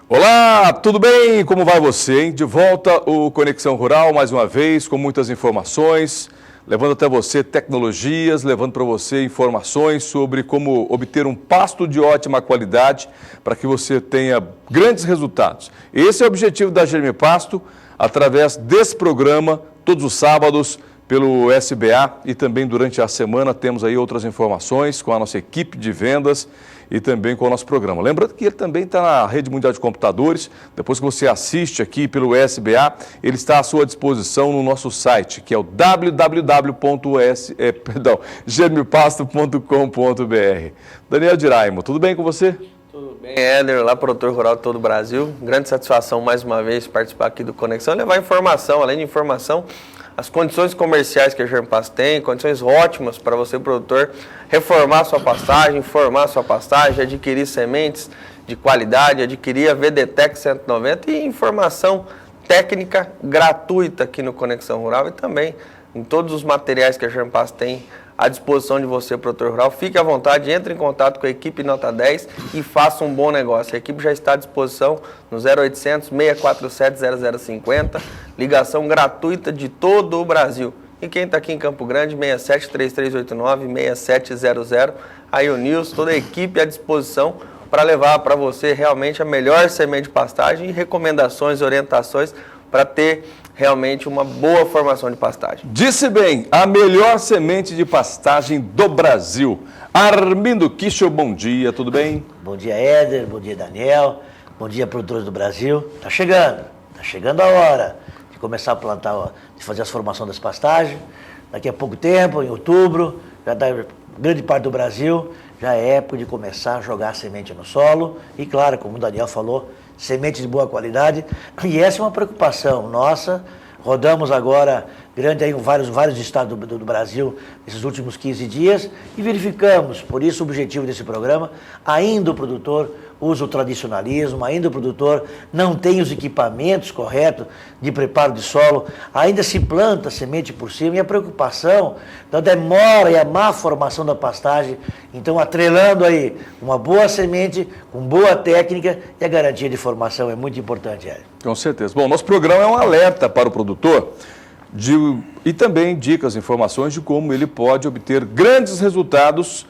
Olá, tudo bem? Como vai você, hein? De volta o Conexão Rural, mais uma vez, com muitas informações, levando até você tecnologias, levando para você informações sobre como obter um pasto de ótima qualidade para que você tenha grandes resultados. Esse é o objetivo da Germipasto, através desse programa, todos os sábados, pelo SBA, e também durante a semana temos aí outras informações com a nossa equipe de vendas e também com o nosso programa. Lembrando que ele também está na Rede Mundial de Computadores. Depois que você assiste aqui pelo SBA, ele está à sua disposição no nosso site, que é o www.germipasto.com.br. Daniel Diraimo, tudo bem com você? Tudo bem, Éder, lá produtor rural de todo o Brasil. Grande satisfação mais uma vez participar aqui do Conexão, levar informação, além de informação, as condições comerciais que a Germipasto tem, condições ótimas para você, produtor, reformar sua pastagem, formar sua pastagem, adquirir sementes de qualidade, adquirir a VDTEC 190 e informação técnica gratuita aqui no Conexão Rural e também em todos os materiais que a Germipasto tem à disposição de você, produtor rural. Fique à vontade, entre em contato com a equipe Nota 10 e faça um bom negócio. A equipe já está à disposição no 0800 647 0050, ligação gratuita de todo o Brasil. E quem está aqui em Campo Grande, 673389-6700, aí o Nilson, toda a equipe à disposição para levar para você realmente a melhor semente de pastagem e recomendações e orientações para ter realmente uma boa formação de pastagem. Disse bem, a melhor semente de pastagem do Brasil. Armindo Kischel, bom dia, tudo bem? Bom dia, Éder, bom dia, Daniel, bom dia, produtores do Brasil. Tá chegando a hora de começar a plantar, de fazer as formações das pastagens. Daqui a pouco tempo, em outubro, já dá grande parte do Brasil, já é época de começar a jogar a semente no solo. E claro, como o Daniel falou, semente de boa qualidade, e essa é uma preocupação nossa. Rodamos agora grande aí em vários estados do Brasil nesses últimos 15 dias e verificamos, por isso o objetivo desse programa, ainda o produtor usa o tradicionalismo, ainda o produtor não tem os equipamentos corretos de preparo de solo, ainda se planta semente por cima, e a preocupação da demora e a má formação da pastagem. Então, atrelando aí uma boa semente, com boa técnica, e a garantia de formação é muito importante, Hélio. Com certeza. Bom, nosso programa é um alerta para o produtor e também dicas, informações de como ele pode obter grandes resultados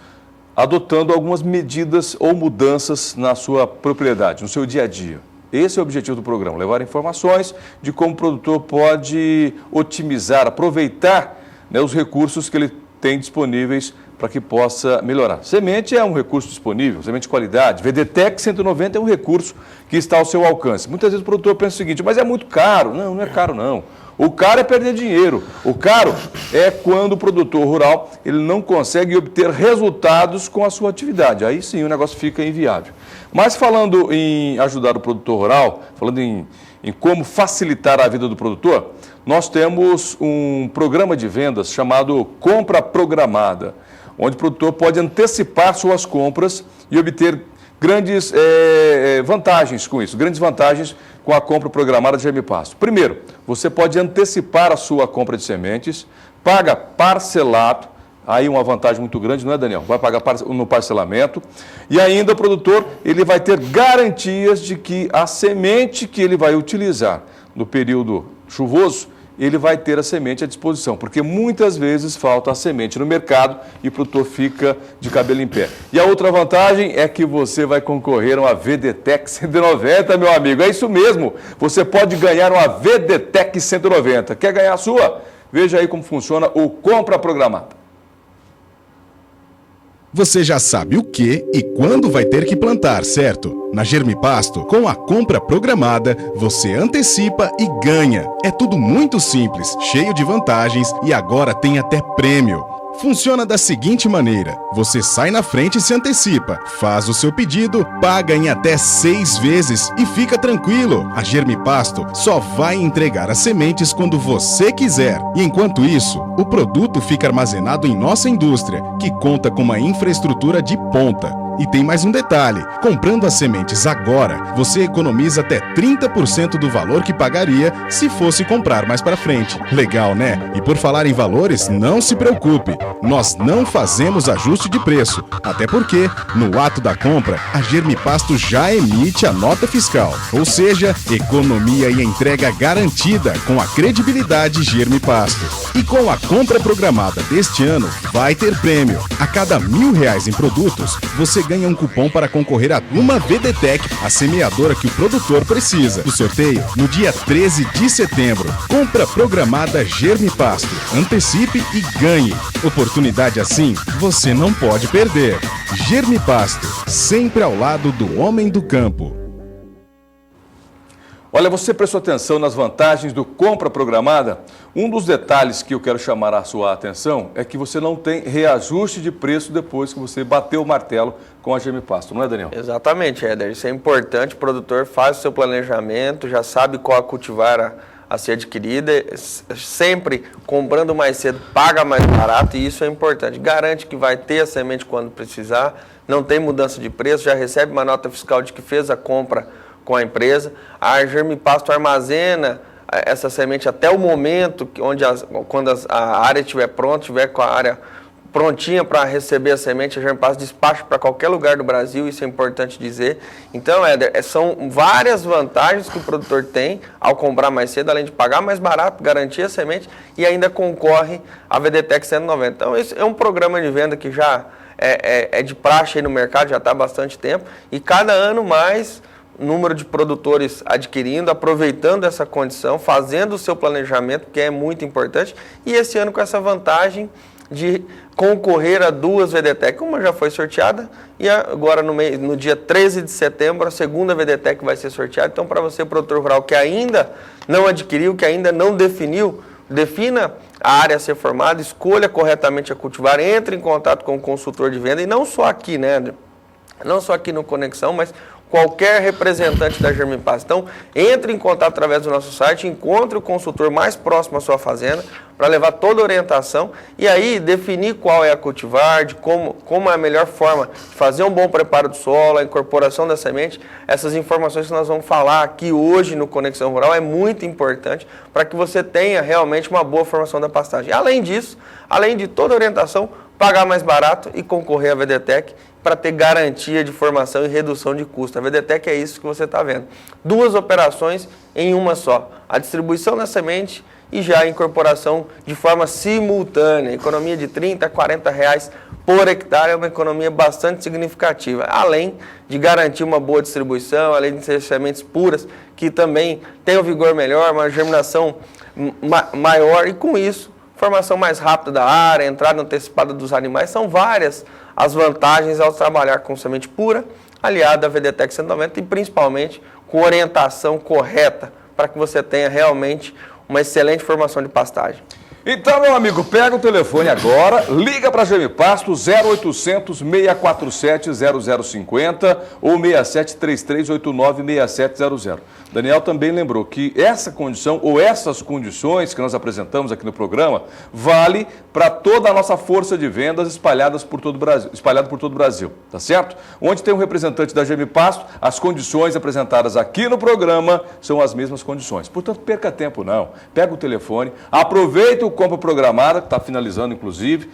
adotando algumas medidas ou mudanças na sua propriedade, no seu dia a dia. Esse é o objetivo do programa, levar informações de como o produtor pode otimizar, aproveitar, né, os recursos que ele tem disponíveis para que possa melhorar. Semente é um recurso disponível, semente de qualidade. VDTEC 190 é um recurso que está ao seu alcance. Muitas vezes o produtor pensa o seguinte, mas é muito caro. Não, não é caro não. O caro é perder dinheiro. O caro é quando o produtor rural ele não consegue obter resultados com a sua atividade. Aí sim o negócio fica inviável. Mas falando em ajudar o produtor rural, falando em como facilitar a vida do produtor, nós temos um programa de vendas chamado Compra Programada, onde o produtor pode antecipar suas compras e obter grandes vantagens com isso, grandes vantagens com a compra programada de Germipasto. Primeiro, você pode antecipar a sua compra de sementes, paga parcelado, aí uma vantagem muito grande, não é, Daniel? Vai pagar no parcelamento, e ainda o produtor ele vai ter garantias de que a semente que ele vai utilizar no período chuvoso, ele vai ter a semente à disposição, porque muitas vezes falta a semente no mercado e o produtor fica de cabelo em pé. E a outra vantagem é que você vai concorrer a uma VDTEC 190, meu amigo. É isso mesmo, você pode ganhar uma VDTEC 190. Quer ganhar a sua? Veja aí como funciona o Compra Programada. Você já sabe o que e quando vai ter que plantar, certo? Na Germipasto, com a compra programada, você antecipa e ganha. É tudo muito simples, cheio de vantagens e agora tem até prêmio. Funciona da seguinte maneira: você sai na frente e se antecipa, faz o seu pedido, paga em até 6 vezes e fica tranquilo. A Germipasto só vai entregar as sementes quando você quiser. E enquanto isso, o produto fica armazenado em nossa indústria, que conta com uma infraestrutura de ponta. E tem mais um detalhe: comprando as sementes agora, você economiza até 30% do valor que pagaria se fosse comprar mais para frente. Legal, né? E por falar em valores, não se preocupe, nós não fazemos ajuste de preço, até porque, no ato da compra, a Germipasto já emite a nota fiscal, ou seja, economia e entrega garantida com a credibilidade Germipasto. E com a compra programada deste ano, vai ter prêmio. A cada R$1.000 em produtos, você ganha um cupom para concorrer a uma VDTEC, a semeadora que o produtor precisa. O sorteio no dia 13 de setembro. Compra programada Germipasto. Antecipe e ganhe. Oportunidade assim, você não pode perder. Germipasto, sempre ao lado do homem do campo. Olha, você prestou atenção nas vantagens do compra programada? Um dos detalhes que eu quero chamar a sua atenção é que você não tem reajuste de preço depois que você bateu o martelo com a Germipasto, não é, Daniel? Exatamente, Éder. Isso é importante. O produtor faz o seu planejamento, já sabe qual a cultivar a ser adquirida, sempre comprando mais cedo, paga mais barato, e isso é importante. Garante que vai ter a semente quando precisar, não tem mudança de preço, já recebe uma nota fiscal de que fez a compra com a empresa. A Germipasto armazena essa semente até o momento quando a área estiver pronta, estiver com a área prontinha para receber a semente, a Germipasto despacha para qualquer lugar do Brasil, isso é importante dizer. Então, Éder, são várias vantagens que o produtor tem ao comprar mais cedo, além de pagar mais barato, garantir a semente e ainda concorre à VDTEC 190. Então, esse é um programa de venda que já é de praxe aí no mercado, já está há bastante tempo, e cada ano mais número de produtores adquirindo, aproveitando essa condição, fazendo o seu planejamento, que é muito importante, e esse ano com essa vantagem de concorrer a 2 VDTEC, uma já foi sorteada e agora no dia 13 de setembro a segunda VDTEC vai ser sorteada. Então, para você, produtor rural, que ainda não adquiriu, que ainda não definiu, defina a área a ser formada, escolha corretamente a cultivar, entre em contato com o consultor de venda, e não só aqui, né, André? Não só aqui no Conexão, mas qualquer representante da Germipasto. Então, entre em contato através do nosso site, encontre o consultor mais próximo à sua fazenda para levar toda a orientação e aí definir qual é a cultivar, de como é a melhor forma de fazer um bom preparo do solo, a incorporação da semente. Essas informações que nós vamos falar aqui hoje no Conexão Rural é muito importante para que você tenha realmente uma boa formação da pastagem. Além disso, além de toda a orientação, pagar mais barato e concorrer à VDTEC para ter garantia de formação e redução de custo. A VDTEC é isso que você está vendo. 2 operações em uma só. A distribuição da semente e já a incorporação de forma simultânea. Economia de R$30 a R$40 por hectare é uma economia bastante significativa. Além de garantir uma boa distribuição, além de ser sementes puras, que também tem um vigor melhor, uma germinação maior e com isso, formação mais rápida da área, entrada antecipada dos animais, são várias as vantagens ao trabalhar com semente pura, aliada à VDTEC 190 e principalmente com orientação correta para que você tenha realmente uma excelente formação de pastagem. Então, meu amigo, pega o telefone agora, liga para a Germipasto 0800 647 0050 ou 6733896700. Daniel também lembrou que essa condição ou essas condições que nós apresentamos aqui no programa vale para toda a nossa força de vendas espalhada por todo o Brasil, tá certo? Onde tem um representante da Germipasto, as condições apresentadas aqui no programa são as mesmas condições. Portanto, perca tempo não. Pega o telefone, aproveita o compra programada, que está finalizando inclusive.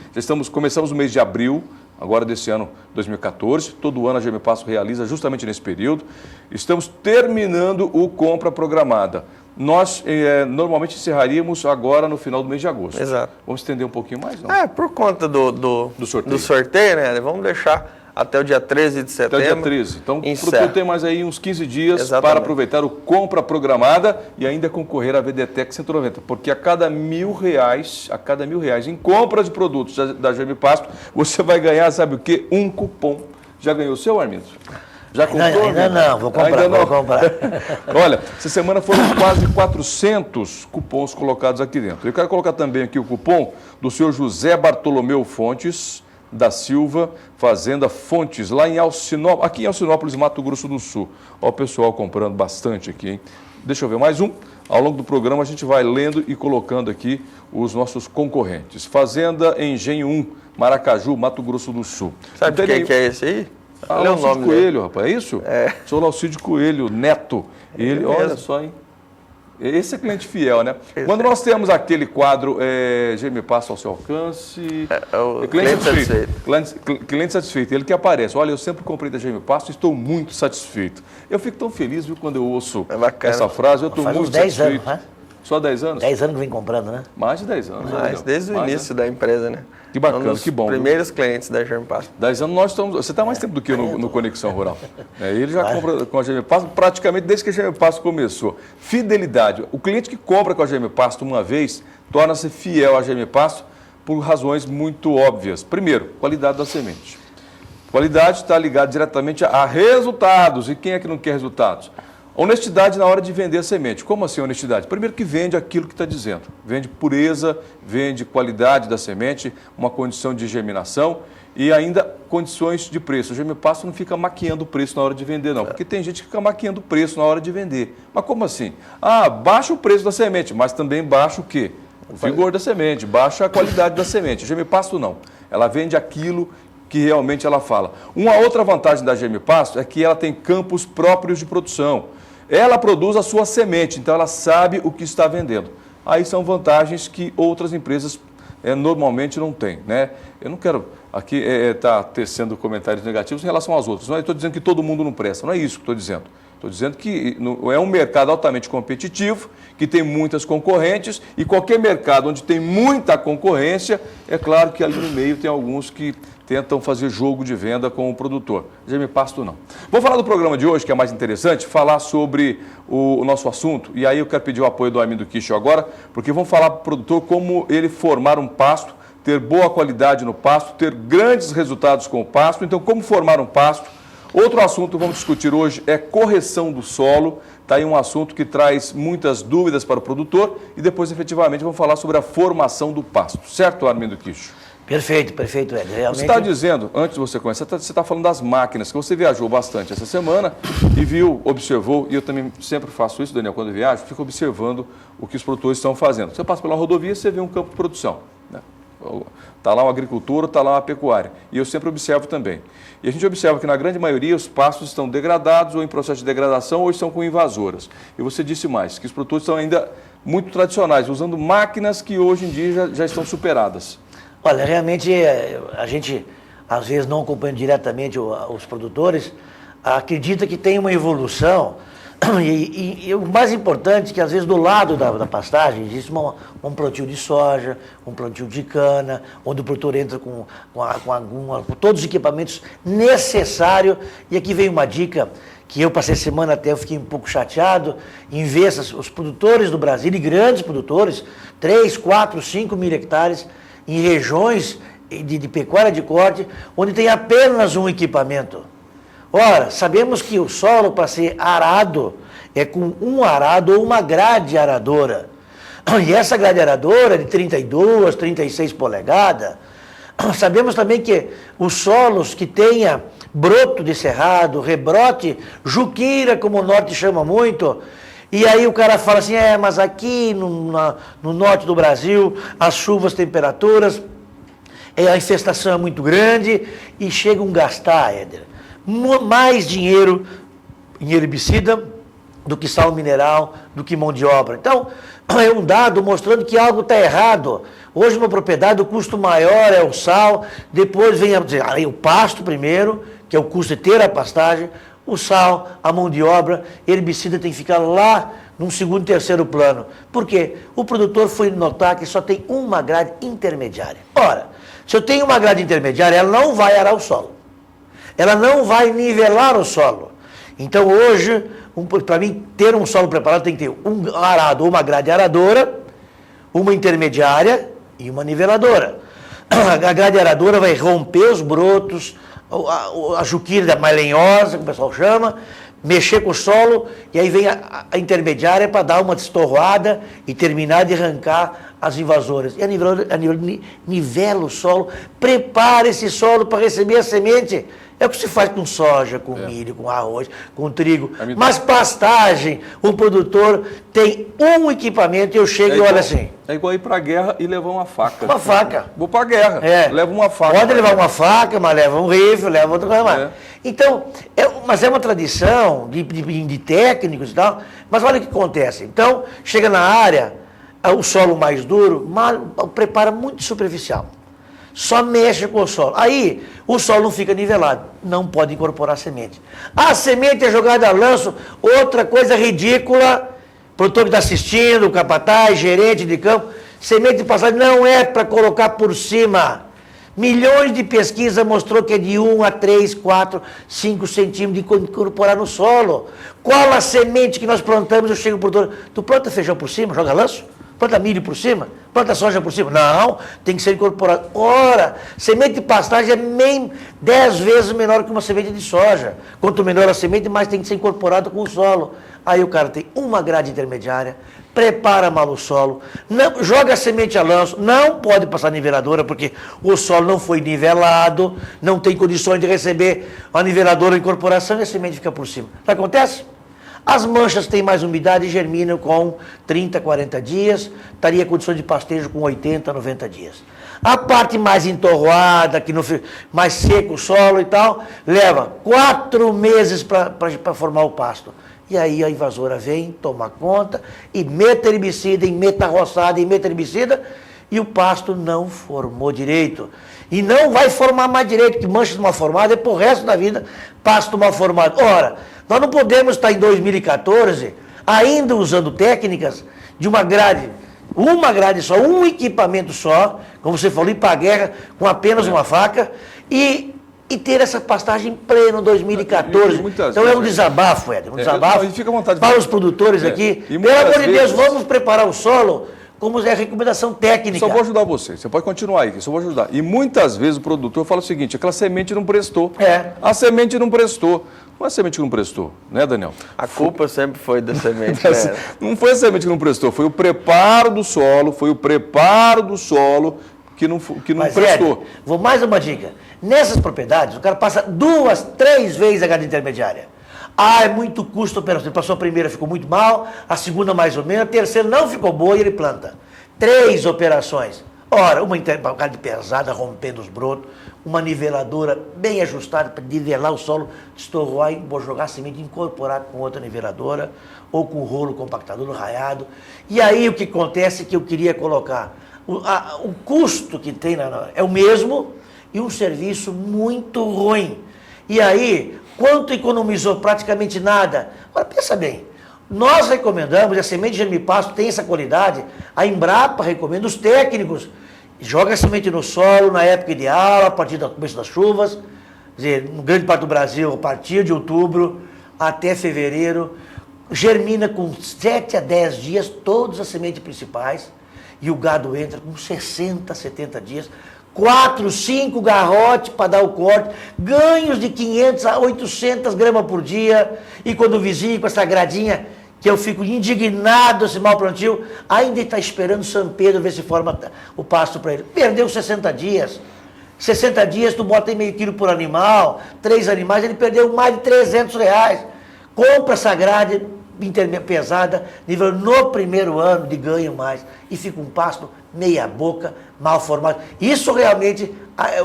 Começamos no mês de abril, agora desse ano 2014. Todo ano a Germipasto realiza justamente nesse período. Estamos terminando o compra programada. Nós normalmente encerraríamos agora no final do mês de agosto. Exato. Vamos estender um pouquinho mais, não? Por conta do sorteio, né? Vamos deixar até o dia 13 de setembro. Até o dia 13. Então, o produtor tem mais aí uns 15 dias Exatamente. para aproveitar o compra programada e ainda concorrer à VDTEC 190. Porque a cada R$1.000 em compra de produtos da Germipasto, você vai ganhar, sabe o quê? Um cupom. Já ganhou o seu, Armindo? Já comprou? Ainda não, vou comprar, vou comprar. Olha, essa semana foram quase 400 cupons colocados aqui dentro. Eu quero colocar também aqui o cupom do senhor José Bartolomeu Fontes da Silva, Fazenda Fontes, lá em Alcinópolis, aqui em Alcinópolis, Mato Grosso do Sul. Olha o pessoal comprando bastante aqui, hein? Deixa eu ver mais um. Ao longo do programa a gente vai lendo e colocando aqui os nossos concorrentes. Fazenda Engenho 1, Maracaju, Mato Grosso do Sul. Sabe quem que é esse aí? Ah, Olha o Laucídio nome Coelho, rapaz, é isso? É. Sou Laucídio Coelho, neto. Ele, olha mesmo. só, hein? Esse é cliente fiel, né? Quando nós temos aquele quadro, GM Pasto ao seu alcance... o cliente satisfeito. Cliente satisfeito, ele que aparece. Olha, eu sempre comprei da GM Pasto e estou muito satisfeito. Eu fico tão feliz, viu, quando eu ouço É bacana. essa frase. Eu estou Faz muito uns 10 satisfeito. anos, né? Só 10 anos? 10 anos que vem comprando, né? Mais de 10 anos. Mas Daniel. desde o Mais, início né? da empresa, né? Que bacana, Um dos que bom, viu? primeiros clientes da Germpast. 10 anos nós estamos... Você está mais tempo do que eu no Conexão Rural. Ele já compra com a GM Pasto praticamente desde que a GM Pasto começou. Fidelidade. O cliente que compra com a GM Pasto uma vez torna-se fiel à GM Pasto por razões muito óbvias. Primeiro, qualidade da semente. Qualidade está ligada diretamente a resultados. E quem é que não quer resultados? Honestidade na hora de vender a semente. Como assim honestidade? Primeiro que vende aquilo que está dizendo. Vende pureza, vende qualidade da semente, uma condição de germinação e ainda condições de preço. O GM Pasto não fica maquiando o preço na hora de vender, não. Porque tem gente que fica maquiando o preço na hora de vender. Mas como assim? Ah, baixa o preço da semente, mas também baixa o quê? O vigor da semente, baixa a qualidade da semente. O GM Pasto não. Ela vende aquilo que realmente ela fala. Uma outra vantagem da GM Pasto é que ela tem campos próprios de produção. Ela produz a sua semente, então ela sabe o que está vendendo. Aí são vantagens que outras empresas normalmente não têm, né? Eu não quero aqui estar tecendo comentários negativos em relação às outras. Não estou dizendo que todo mundo não presta, não é isso que estou dizendo. Estou dizendo que é um mercado altamente competitivo, que tem muitas concorrentes, e qualquer mercado onde tem muita concorrência, é claro que ali no meio tem alguns que tentam fazer jogo de venda com o produtor. GM Pasto não. Vamos falar do programa de hoje, que é mais interessante, falar sobre o nosso assunto, e aí eu quero pedir o apoio do Armindo Kish agora, porque vamos falar para o produtor como ele formar um pasto, ter boa qualidade no pasto, ter grandes resultados com o pasto. Então, como formar um pasto? Outro assunto que vamos discutir hoje é correção do solo. Está aí um assunto que traz muitas dúvidas para o produtor e depois, efetivamente, vamos falar sobre a formação do pasto. Certo, Armindo Kish? Perfeito, Ed. Realmente... Você está dizendo, antes de você começar, você está falando das máquinas, que você viajou bastante essa semana e viu, observou, e eu também sempre faço isso, Daniel, quando eu viajo, fico observando o que os produtores estão fazendo. Você passa pela rodovia, você vê um campo de produção, né? Está lá um agricultor, está lá uma pecuária. E eu sempre observo também. E a gente observa que, na grande maioria, os pastos estão degradados ou em processo de degradação ou estão com invasoras. E você disse mais, que os produtores estão ainda muito tradicionais, usando máquinas que hoje em dia já estão superadas. Olha, realmente a gente, às vezes, não acompanha diretamente os produtores, acredita que tem uma evolução. E o mais importante é que, às vezes, do lado da pastagem, existe um plantio de soja, um plantio de cana, onde o produtor entra com todos os equipamentos necessários. E aqui vem uma dica que eu passei semana até, eu fiquei um pouco chateado, em ver os produtores do Brasil, e grandes produtores, 3, 4, 5 mil hectares, em regiões de pecuária de corte, onde tem apenas um equipamento. Ora, sabemos que o solo, para ser arado, é com um arado ou uma grade aradora. E essa grade aradora de 32, 36 polegadas, sabemos também que os solos que tenha broto de cerrado, rebrote, juqueira, como o norte chama muito, e aí o cara fala assim, mas aqui no norte do Brasil, as chuvas, temperaturas, a infestação é muito grande e chegam a gastar, Éder, mais dinheiro em herbicida do que sal mineral, do que mão de obra. Então, é um dado mostrando que algo está errado. Hoje, numa propriedade, o custo maior é o sal, depois vem o pasto primeiro, que é o custo de ter a pastagem, o sal, a mão de obra, herbicida tem que ficar lá num segundo e terceiro plano. Por quê? O produtor foi notar que só tem uma grade intermediária. Ora, se eu tenho uma grade intermediária, ela não vai arar o solo. Ela não vai nivelar o solo. Então, hoje, para mim, ter um solo preparado tem que ter um arado, uma grade aradora, uma intermediária e uma niveladora. A grade aradora vai romper os brotos, a juquira mais lenhosa, que o pessoal chama, mexer com o solo, e aí vem a intermediária para dar uma destorroada e terminar de arrancar as invasoras. E a niveladora nivela o solo, prepara esse solo para receber a semente. É o que se faz com soja, com milho, com arroz, com trigo. Mas pastagem, o produtor tem um equipamento e eu chego e olho assim. É igual ir para a guerra e levar uma faca. Uma faca. Vou para a guerra, levo uma faca. Pode levar uma faca, mas leva um rifle, leva outra coisa mais. Então, mas é uma tradição de técnicos e tal. Mas olha o que acontece. Então, chega na área, o solo mais duro, prepara muito superficial. Só mexe com o solo. Aí, o solo não fica nivelado. Não pode incorporar semente. A semente é jogada a lanço, outra coisa ridícula. O produtor que está assistindo, o capataz, gerente de campo, semente de pastagem não é para colocar por cima. Milhões de pesquisas mostrou que é de 1 a 3, 4, 5 centímetros de incorporar no solo. Qual a semente que nós plantamos? Eu chego para o produtor, tu planta feijão por cima, joga lanço? Planta milho por cima? Planta soja por cima? Não, tem que ser incorporado. Ora, semente de pastagem é 10 vezes menor que uma semente de soja. Quanto menor a semente, mais tem que ser incorporado com o solo. Aí o cara tem uma grade intermediária, prepara mal o solo, joga a semente a lanço, não pode passar niveladora, porque o solo não foi nivelado, não tem condições de receber a niveladora, a incorporação, e a semente fica por cima. O que acontece? As manchas têm mais umidade e germinam com 30, 40 dias, estaria condição de pastejo com 80, 90 dias. A parte mais entorroada, mais seco o solo e tal, leva 4 meses para formar o pasto. E aí a invasora vem, toma conta, e meta herbicida, e meta roçada, e meta herbicida, e o pasto não formou direito. E não vai formar mais direito, que manchas mal formadas é pro resto da vida, pasto mal formado. Ora, nós não podemos estar em 2014 ainda usando técnicas de uma grade só, um equipamento só, como você falou, ir para a guerra com apenas uma faca, e ter essa pastagem em pleno 2014. Então é um desabafo, Éder, um desabafo fica à vontade para os produtores aqui. Pelo amor de Deus, vamos preparar o solo como é a recomendação técnica. Só vou ajudar você pode continuar aí, só vou ajudar. E muitas vezes o produtor fala o seguinte, aquela semente não prestou. A semente não prestou. Não é a semente que não prestou, né, Daniel? A culpa sempre foi da semente. Não foi a semente que não prestou, foi o preparo do solo, que não prestou. Éder, vou mais uma dica. Nessas propriedades, o cara passa 2, 3 vezes a grade intermediária. É muito custo operacional. Passou a primeira, ficou muito mal, a segunda mais ou menos, a terceira não ficou boa e ele planta. 3 operações. Ora, uma grade pesada, rompendo os brotos, uma niveladora bem ajustada para nivelar o solo, estorroar e jogar a semente, incorporar com outra niveladora, ou com rolo compactador raiado. E aí o que acontece que eu queria colocar? O custo que tem é o mesmo e um serviço muito ruim. E aí, quanto economizou? Praticamente nada. Agora, pensa bem, nós recomendamos, e a semente de germipasto tem essa qualidade, a Embrapa recomenda, os técnicos, joga a semente no solo na época ideal, a partir do começo das chuvas, quer dizer, no grande parte do Brasil, a partir de outubro até fevereiro, germina com 7 a 10 dias todas as sementes principais, e o gado entra com 60, 70 dias, 4, 5 garrotes para dar o corte, ganhos de 500 a 800 gramas por dia, e quando o vizinho com essa gradinha, que eu fico indignado esse mau plantio, ainda está esperando São Pedro ver se forma o pasto para ele. Perdeu 60 dias. 60 dias, tu bota aí meio quilo por animal, 3 animais, ele perdeu mais de R$300. Compra essa grade pesada, nível no primeiro ano de ganho mais, e fica um pasto meia boca, mal formado. Isso realmente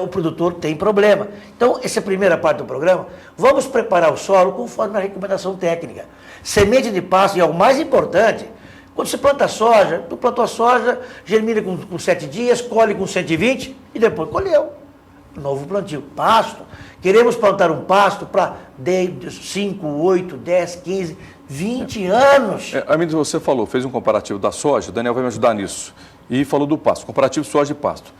o produtor tem problema. Então, essa é a primeira parte do programa. Vamos preparar o solo conforme a recomendação técnica. Semente de pasto, e é o mais importante, quando você planta soja, tu plantou a soja, germina com 7 dias, colhe com 120 e depois colheu. Novo plantio. Pasto. Queremos plantar um pasto para 5, 8, 10, 15, 20 anos. Você falou, fez um comparativo da soja, o Daniel vai me ajudar nisso. E falou do pasto, comparativo soja e pasto.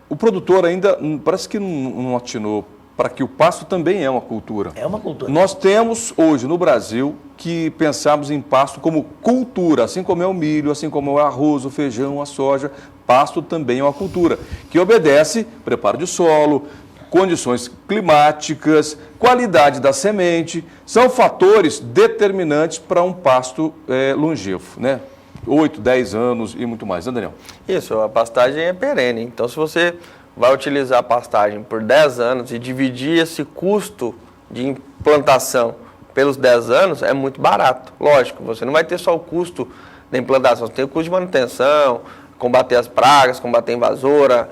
O produtor ainda parece que não atinou para que o pasto também é uma cultura. É uma cultura. Nós temos hoje no Brasil que pensamos em pasto como cultura, assim como é o milho, assim como é o arroz, o feijão, a soja, pasto também é uma cultura, que obedece preparo de solo, condições climáticas, qualidade da semente, são fatores determinantes para um pasto longevo, né? 8, 10 anos e muito mais, né, Daniel? Isso, a pastagem é perene. Então, se você vai utilizar a pastagem por 10 anos e dividir esse custo de implantação pelos 10 anos, é muito barato. Lógico, você não vai ter só o custo da implantação, você tem o custo de manutenção, combater as pragas, combater invasora,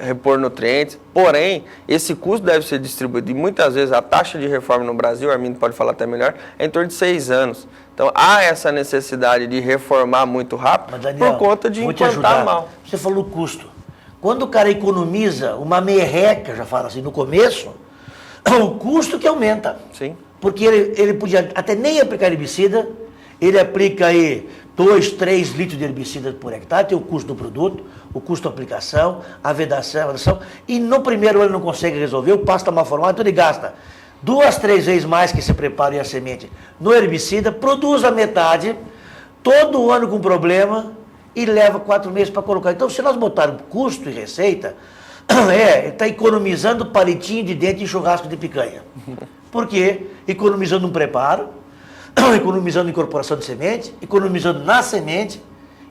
repor nutrientes. Porém, esse custo deve ser distribuído e muitas vezes a taxa de reforma no Brasil, o Armindo pode falar até melhor, é em torno de 6 anos. Então, há essa necessidade de reformar muito rápido. Mas, Daniel, por conta de vou te implantar ajudar. mal. Você falou custo. Quando o cara economiza uma merreca, já fala assim, no começo, é o custo que aumenta. Sim. Porque ele podia até nem aplicar herbicida, ele aplica aí 2, 3 litros de herbicida por hectare, tem o custo do produto, o custo da aplicação, a vedação, e no primeiro ano ele não consegue resolver, o pasto está mal formado, então ele gasta 2, 3 vezes mais que se prepara e a semente no herbicida, produz a metade, todo ano com problema, e leva 4 meses para colocar. Então, se nós botarmos custo e receita, está economizando palitinho de dente em churrasco de picanha. Por quê? Economizando um preparo, economizando incorporação de semente, economizando na semente,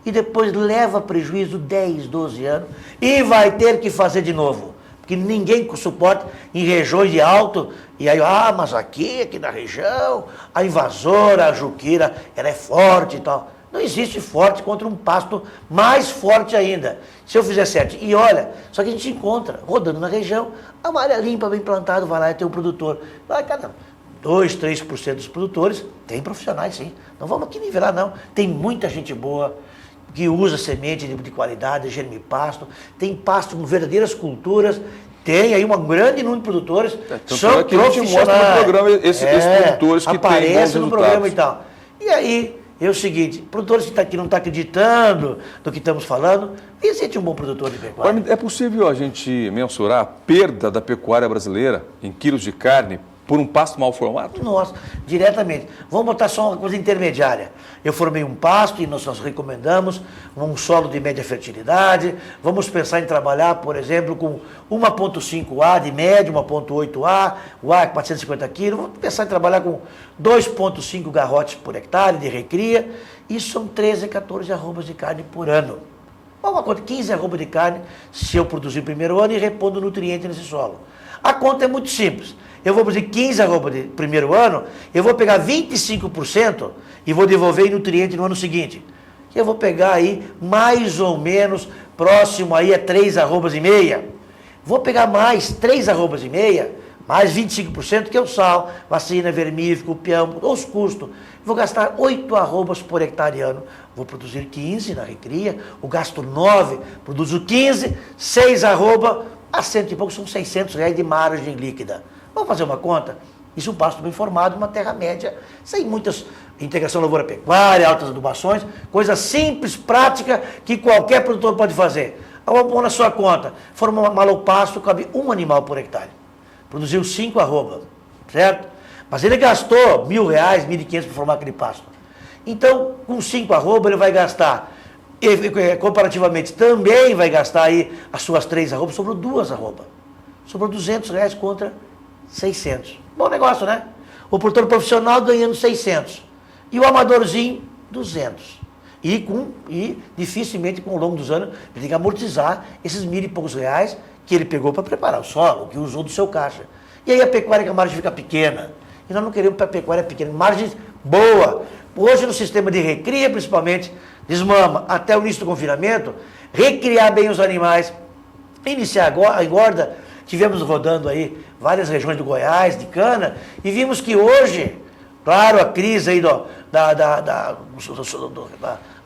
e depois leva prejuízo 10, 12 anos, e vai ter que fazer de novo. Porque ninguém suporta em regiões de alto, e aí, mas aqui na região, a invasora, a juqueira, ela é forte e tal. Não existe forte contra um pasto mais forte ainda. Se eu fizer certo. E olha, só que a gente encontra, rodando na região, a uma área limpa, bem plantada, vai lá e tem um produtor. Vai, cada 2, 3% dos produtores, tem profissionais sim. Não vamos aqui nivelar não. Tem muita gente boa que usa semente de qualidade, germipasto, tem pasto com verdadeiras culturas, tem aí um grande número de produtores, são que a gente mostra no programa esses produtores que têm bons aparecem no programa resultados. e tal. E aí, é o seguinte, produtores que não estão acreditando no que estamos falando, visite um bom produtor de pecuária. É possível a gente mensurar a perda da pecuária brasileira em quilos de carne por um pasto mal formado? Nossa, diretamente. Vamos botar só uma coisa intermediária. Eu formei um pasto e nós recomendamos um solo de média fertilidade. Vamos pensar em trabalhar, por exemplo, com 1,5A de média, 1,8A, o A é 450 quilos. Vamos pensar em trabalhar com 2,5 garrotes por hectare de recria. Isso são 13, 14 arrobas de carne por ano. Uma conta, 15 arrobas de carne se eu produzir o primeiro ano e repondo nutriente nesse solo. A conta é muito simples. Eu vou produzir 15 arrobas de primeiro ano, eu vou pegar 25% e vou devolver em nutriente no ano seguinte. Eu vou pegar aí mais ou menos próximo aí a 3 arrobas e meia. Vou pegar mais 3 arrobas e meia, mais 25% que é o sal, vacina, vermífugo, peão, os custos. Vou gastar 8 arrobas por hectare ano. Vou produzir 15 na recria, o gasto 9, produzo 15, 6 arroba, a 100 e pouco são R$600 de margem líquida. Vamos fazer uma conta? Isso é um pasto bem formado, uma terra média, sem muitas integração lavoura-pecuária, altas adubações, coisa simples, prática, que qualquer produtor pode fazer. Vamos pôr na sua conta, formar um malopasto, cabe um animal por hectare. Produziu 5 arroba, certo? Mas ele gastou R$1.000, R$1.500 para formar aquele pasto. Então, com 5 arroba, ele vai gastar, comparativamente, também vai gastar aí as suas 3 arrobas, sobrou 2 arrobas. Sobrou R$200 contra 600. Bom negócio, né? O produtor profissional ganhando 600. E o amadorzinho, 200. E dificilmente, com o longo dos anos, ele tem que amortizar esses R$1.000 e poucos que ele pegou para preparar o solo, que usou do seu caixa. E aí a pecuária, que a margem fica pequena. E nós não queremos para a pecuária pequena, margem boa. Hoje, no sistema de recria, principalmente, desmama até o início do confinamento, recriar bem os animais, iniciar a engorda. Tivemos rodando aí várias regiões do Goiás, de cana, e vimos que hoje, claro, a crise aí do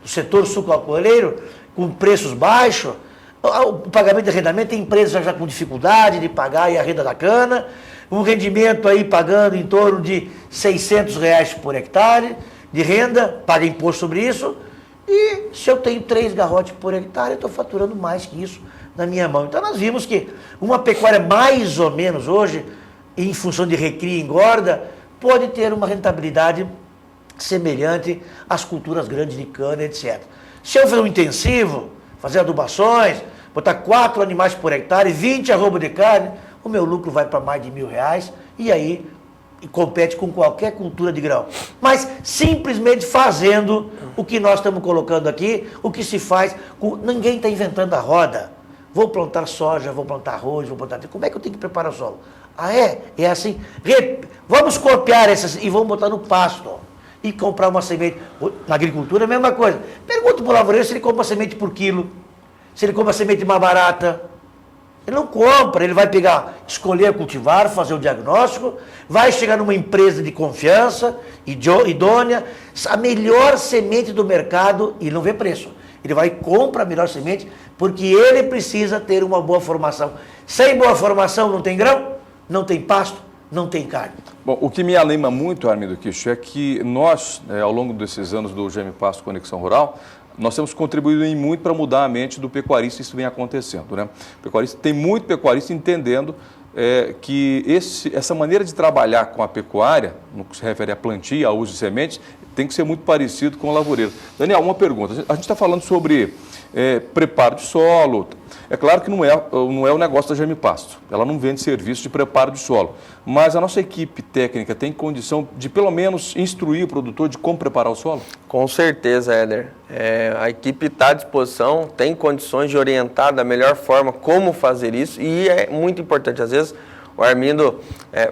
setor sucroalcooleiro, com preços baixos, o pagamento de arrendamento, tem empresas já com dificuldade de pagar aí a renda da cana, um rendimento aí pagando em torno de R$600 por hectare de renda, paga imposto sobre isso, e se eu tenho 3 garrotes por hectare, eu estou faturando mais que isso na minha mão. Então nós vimos que uma pecuária mais ou menos hoje, em função de recria e engorda, pode ter uma rentabilidade semelhante às culturas grandes de cana, etc. Se eu fizer um intensivo, fazer adubações, botar 4 animais por hectare, 20 arroba de carne, o meu lucro vai para mais de R$1.000, e aí e compete com qualquer cultura de grão. Mas simplesmente fazendo o que nós estamos colocando aqui, o que se faz. Ninguém está inventando a roda. Vou plantar soja, vou plantar arroz, vou plantar... Como é que eu tenho que preparar o solo? Ah, é? É assim. Vamos copiar essas e vamos botar no pasto. E comprar uma semente. Na agricultura é a mesma coisa. Pergunta para o lavoureiro se ele compra semente por quilo. Se ele compra semente mais barata. Ele não compra, ele vai pegar, escolher cultivar, fazer o diagnóstico, vai chegar numa empresa de confiança, idônea, a melhor semente do mercado, e não vê preço. Ele vai e compra a melhor semente, porque ele precisa ter uma boa formação. Sem boa formação não tem grão, não tem pasto, não tem carne. Bom, o que me anima muito, Armindo Kish, é que nós, ao longo desses anos do GM Pasto Conexão Rural, nós temos contribuído em muito para mudar a mente do pecuarista, isso vem acontecendo, né? O pecuarista, tem muito pecuarista entendendo que essa maneira de trabalhar com a pecuária, no que se refere à plantio, ao uso de sementes, tem que ser muito parecido com o lavoureiro. Daniel, uma pergunta. A gente está falando sobre preparo de solo. É claro que não é o negócio da GM Pasto. Ela não vende serviço de preparo de solo. Mas a nossa equipe técnica tem condição de, pelo menos, instruir o produtor de como preparar o solo? Com certeza, Éder. A equipe está à disposição, tem condições de orientar da melhor forma como fazer isso. E é muito importante, às vezes, o Armindo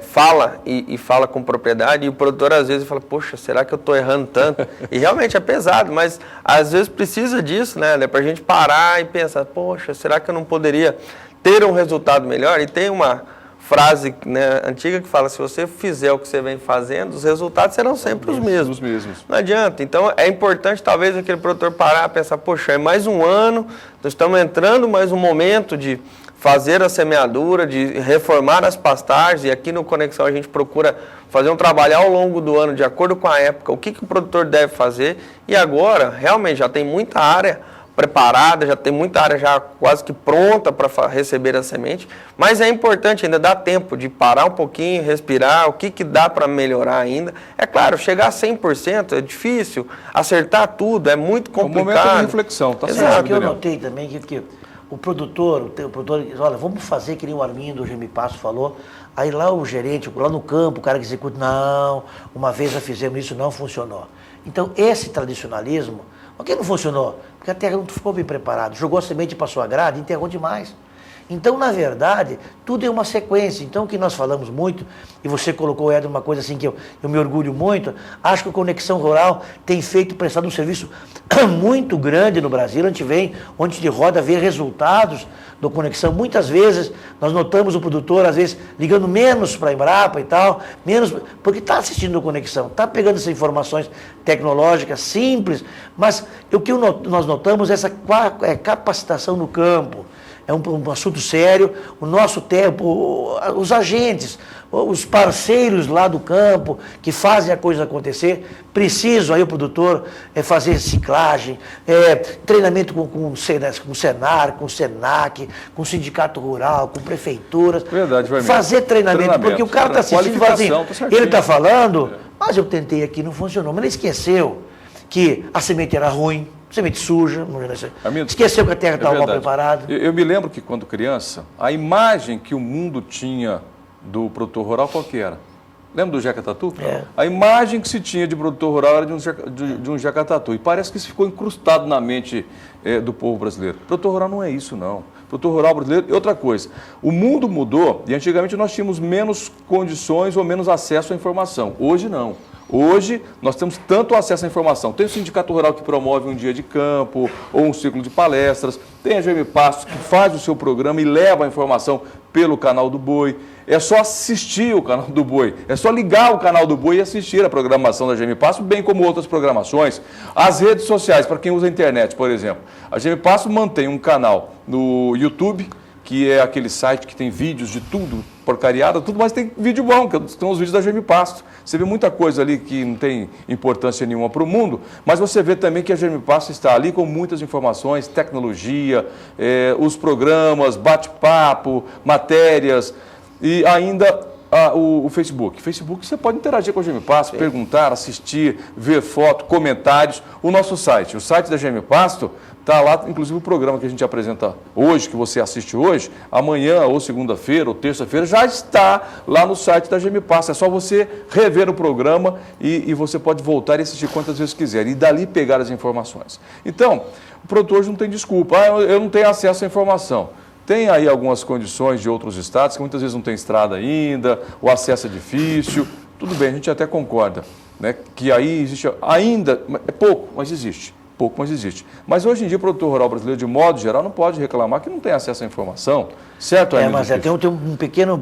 fala e fala com propriedade, e o produtor às vezes fala, poxa, será que eu estou errando tanto? E realmente é pesado, mas às vezes precisa disso, né? Para a gente parar e pensar, poxa, será que eu não poderia ter um resultado melhor? E tem uma frase, né, antiga que fala, se você fizer o que você vem fazendo, os resultados serão sempre os mesmos. Não adianta. Então é importante talvez aquele produtor parar e pensar, poxa, é mais um ano, nós estamos entrando mais um momento de fazer a semeadura, de reformar as pastagens, e aqui no Conexão a gente procura fazer um trabalho ao longo do ano, de acordo com a época, o que o produtor deve fazer, e agora, realmente, já tem muita área preparada, já tem muita área já quase que pronta para receber a semente, mas é importante ainda dar tempo de parar um pouquinho, respirar, o que dá para melhorar ainda. É claro, chegar a 100% é difícil, acertar tudo é muito complicado. É um momento de reflexão, tá certo? Exato, que eu notei também que o produtor diz, olha, vamos fazer que nem o Armindo, o GM Pasto falou, aí lá o gerente, lá no campo, o cara que executa, não, uma vez já fizemos isso, não funcionou. Então, esse tradicionalismo, por que não funcionou? Porque a terra não ficou bem preparada, jogou a semente para sua grade, enterrou demais. Então, na verdade, tudo é uma sequência. Então, o que nós falamos muito, e você colocou, Éder, uma coisa assim que eu me orgulho muito, acho que a Conexão Rural tem prestado um serviço muito grande no Brasil. A gente vem, onde de roda, ver resultados do Conexão. Muitas vezes, nós notamos o produtor, às vezes, ligando menos para a Embrapa e tal, menos, porque está assistindo a Conexão, está pegando essas informações tecnológicas simples, mas o que nós notamos é essa capacitação no campo. É um assunto sério, o nosso tempo, os agentes, os parceiros lá do campo que fazem a coisa acontecer, precisam aí o produtor fazer ciclagem, treinamento com o Senar, com o Senac, com o Sindicato Rural, com prefeituras. Verdade, fazer treinamento, porque o cara está assistindo e fala assim, ele está falando, mas eu tentei aqui, não funcionou, mas ele esqueceu que a semente era ruim, semente suja, esqueceu que a terra estava mal preparada. Eu me lembro que quando criança, a imagem que o mundo tinha do produtor rural, qual que era? Lembra do Jeca Tatu? A imagem que se tinha de produtor rural era de um Jeca Tatu. E parece que isso ficou incrustado na mente do povo brasileiro. Produtor rural não é isso, não. Produtor rural brasileiro é outra coisa. O mundo mudou e antigamente nós tínhamos menos condições ou menos acesso à informação. Hoje não. Hoje, nós temos tanto acesso à informação. Tem o Sindicato Rural que promove um dia de campo ou um ciclo de palestras. Tem a GM Pasto que faz o seu programa e leva a informação pelo canal do Boi. É só assistir o canal do Boi. É só ligar o canal do Boi e assistir a programação da GM Pasto, bem como outras programações. As redes sociais, para quem usa a internet, por exemplo. A GM Pasto mantém um canal no YouTube, que é aquele site que tem vídeos de tudo, porcariada, tudo, mas tem vídeo bom, que são os vídeos da GM Pasto. Você vê muita coisa ali que não tem importância nenhuma para o mundo, mas você vê também que a GM Pasto está ali com muitas informações, tecnologia, os programas, bate-papo, matérias e ainda o Facebook. Facebook você pode interagir com a GM Pasto, perguntar, assistir, ver foto, comentários. O nosso site, o site da GM Pasto, Está lá, inclusive, o programa que a gente apresenta hoje, que você assiste hoje, amanhã ou segunda-feira ou terça-feira, já está lá no site da GM Pasto. É só você rever o programa e você pode voltar e assistir quantas vezes quiser e dali pegar as informações. Então, o produtor hoje não tem desculpa. Eu não tenho acesso à informação. Tem aí algumas condições de outros estados que muitas vezes não tem estrada ainda, o acesso é difícil. Tudo bem, a gente até concorda, né? Que aí existe ainda, é pouco, mas existe. Pouco, mas existe. Mas hoje em dia o produtor rural brasileiro, de modo geral, não pode reclamar que não tem acesso à informação, certo, Arlindo? Mas tem um pequeno...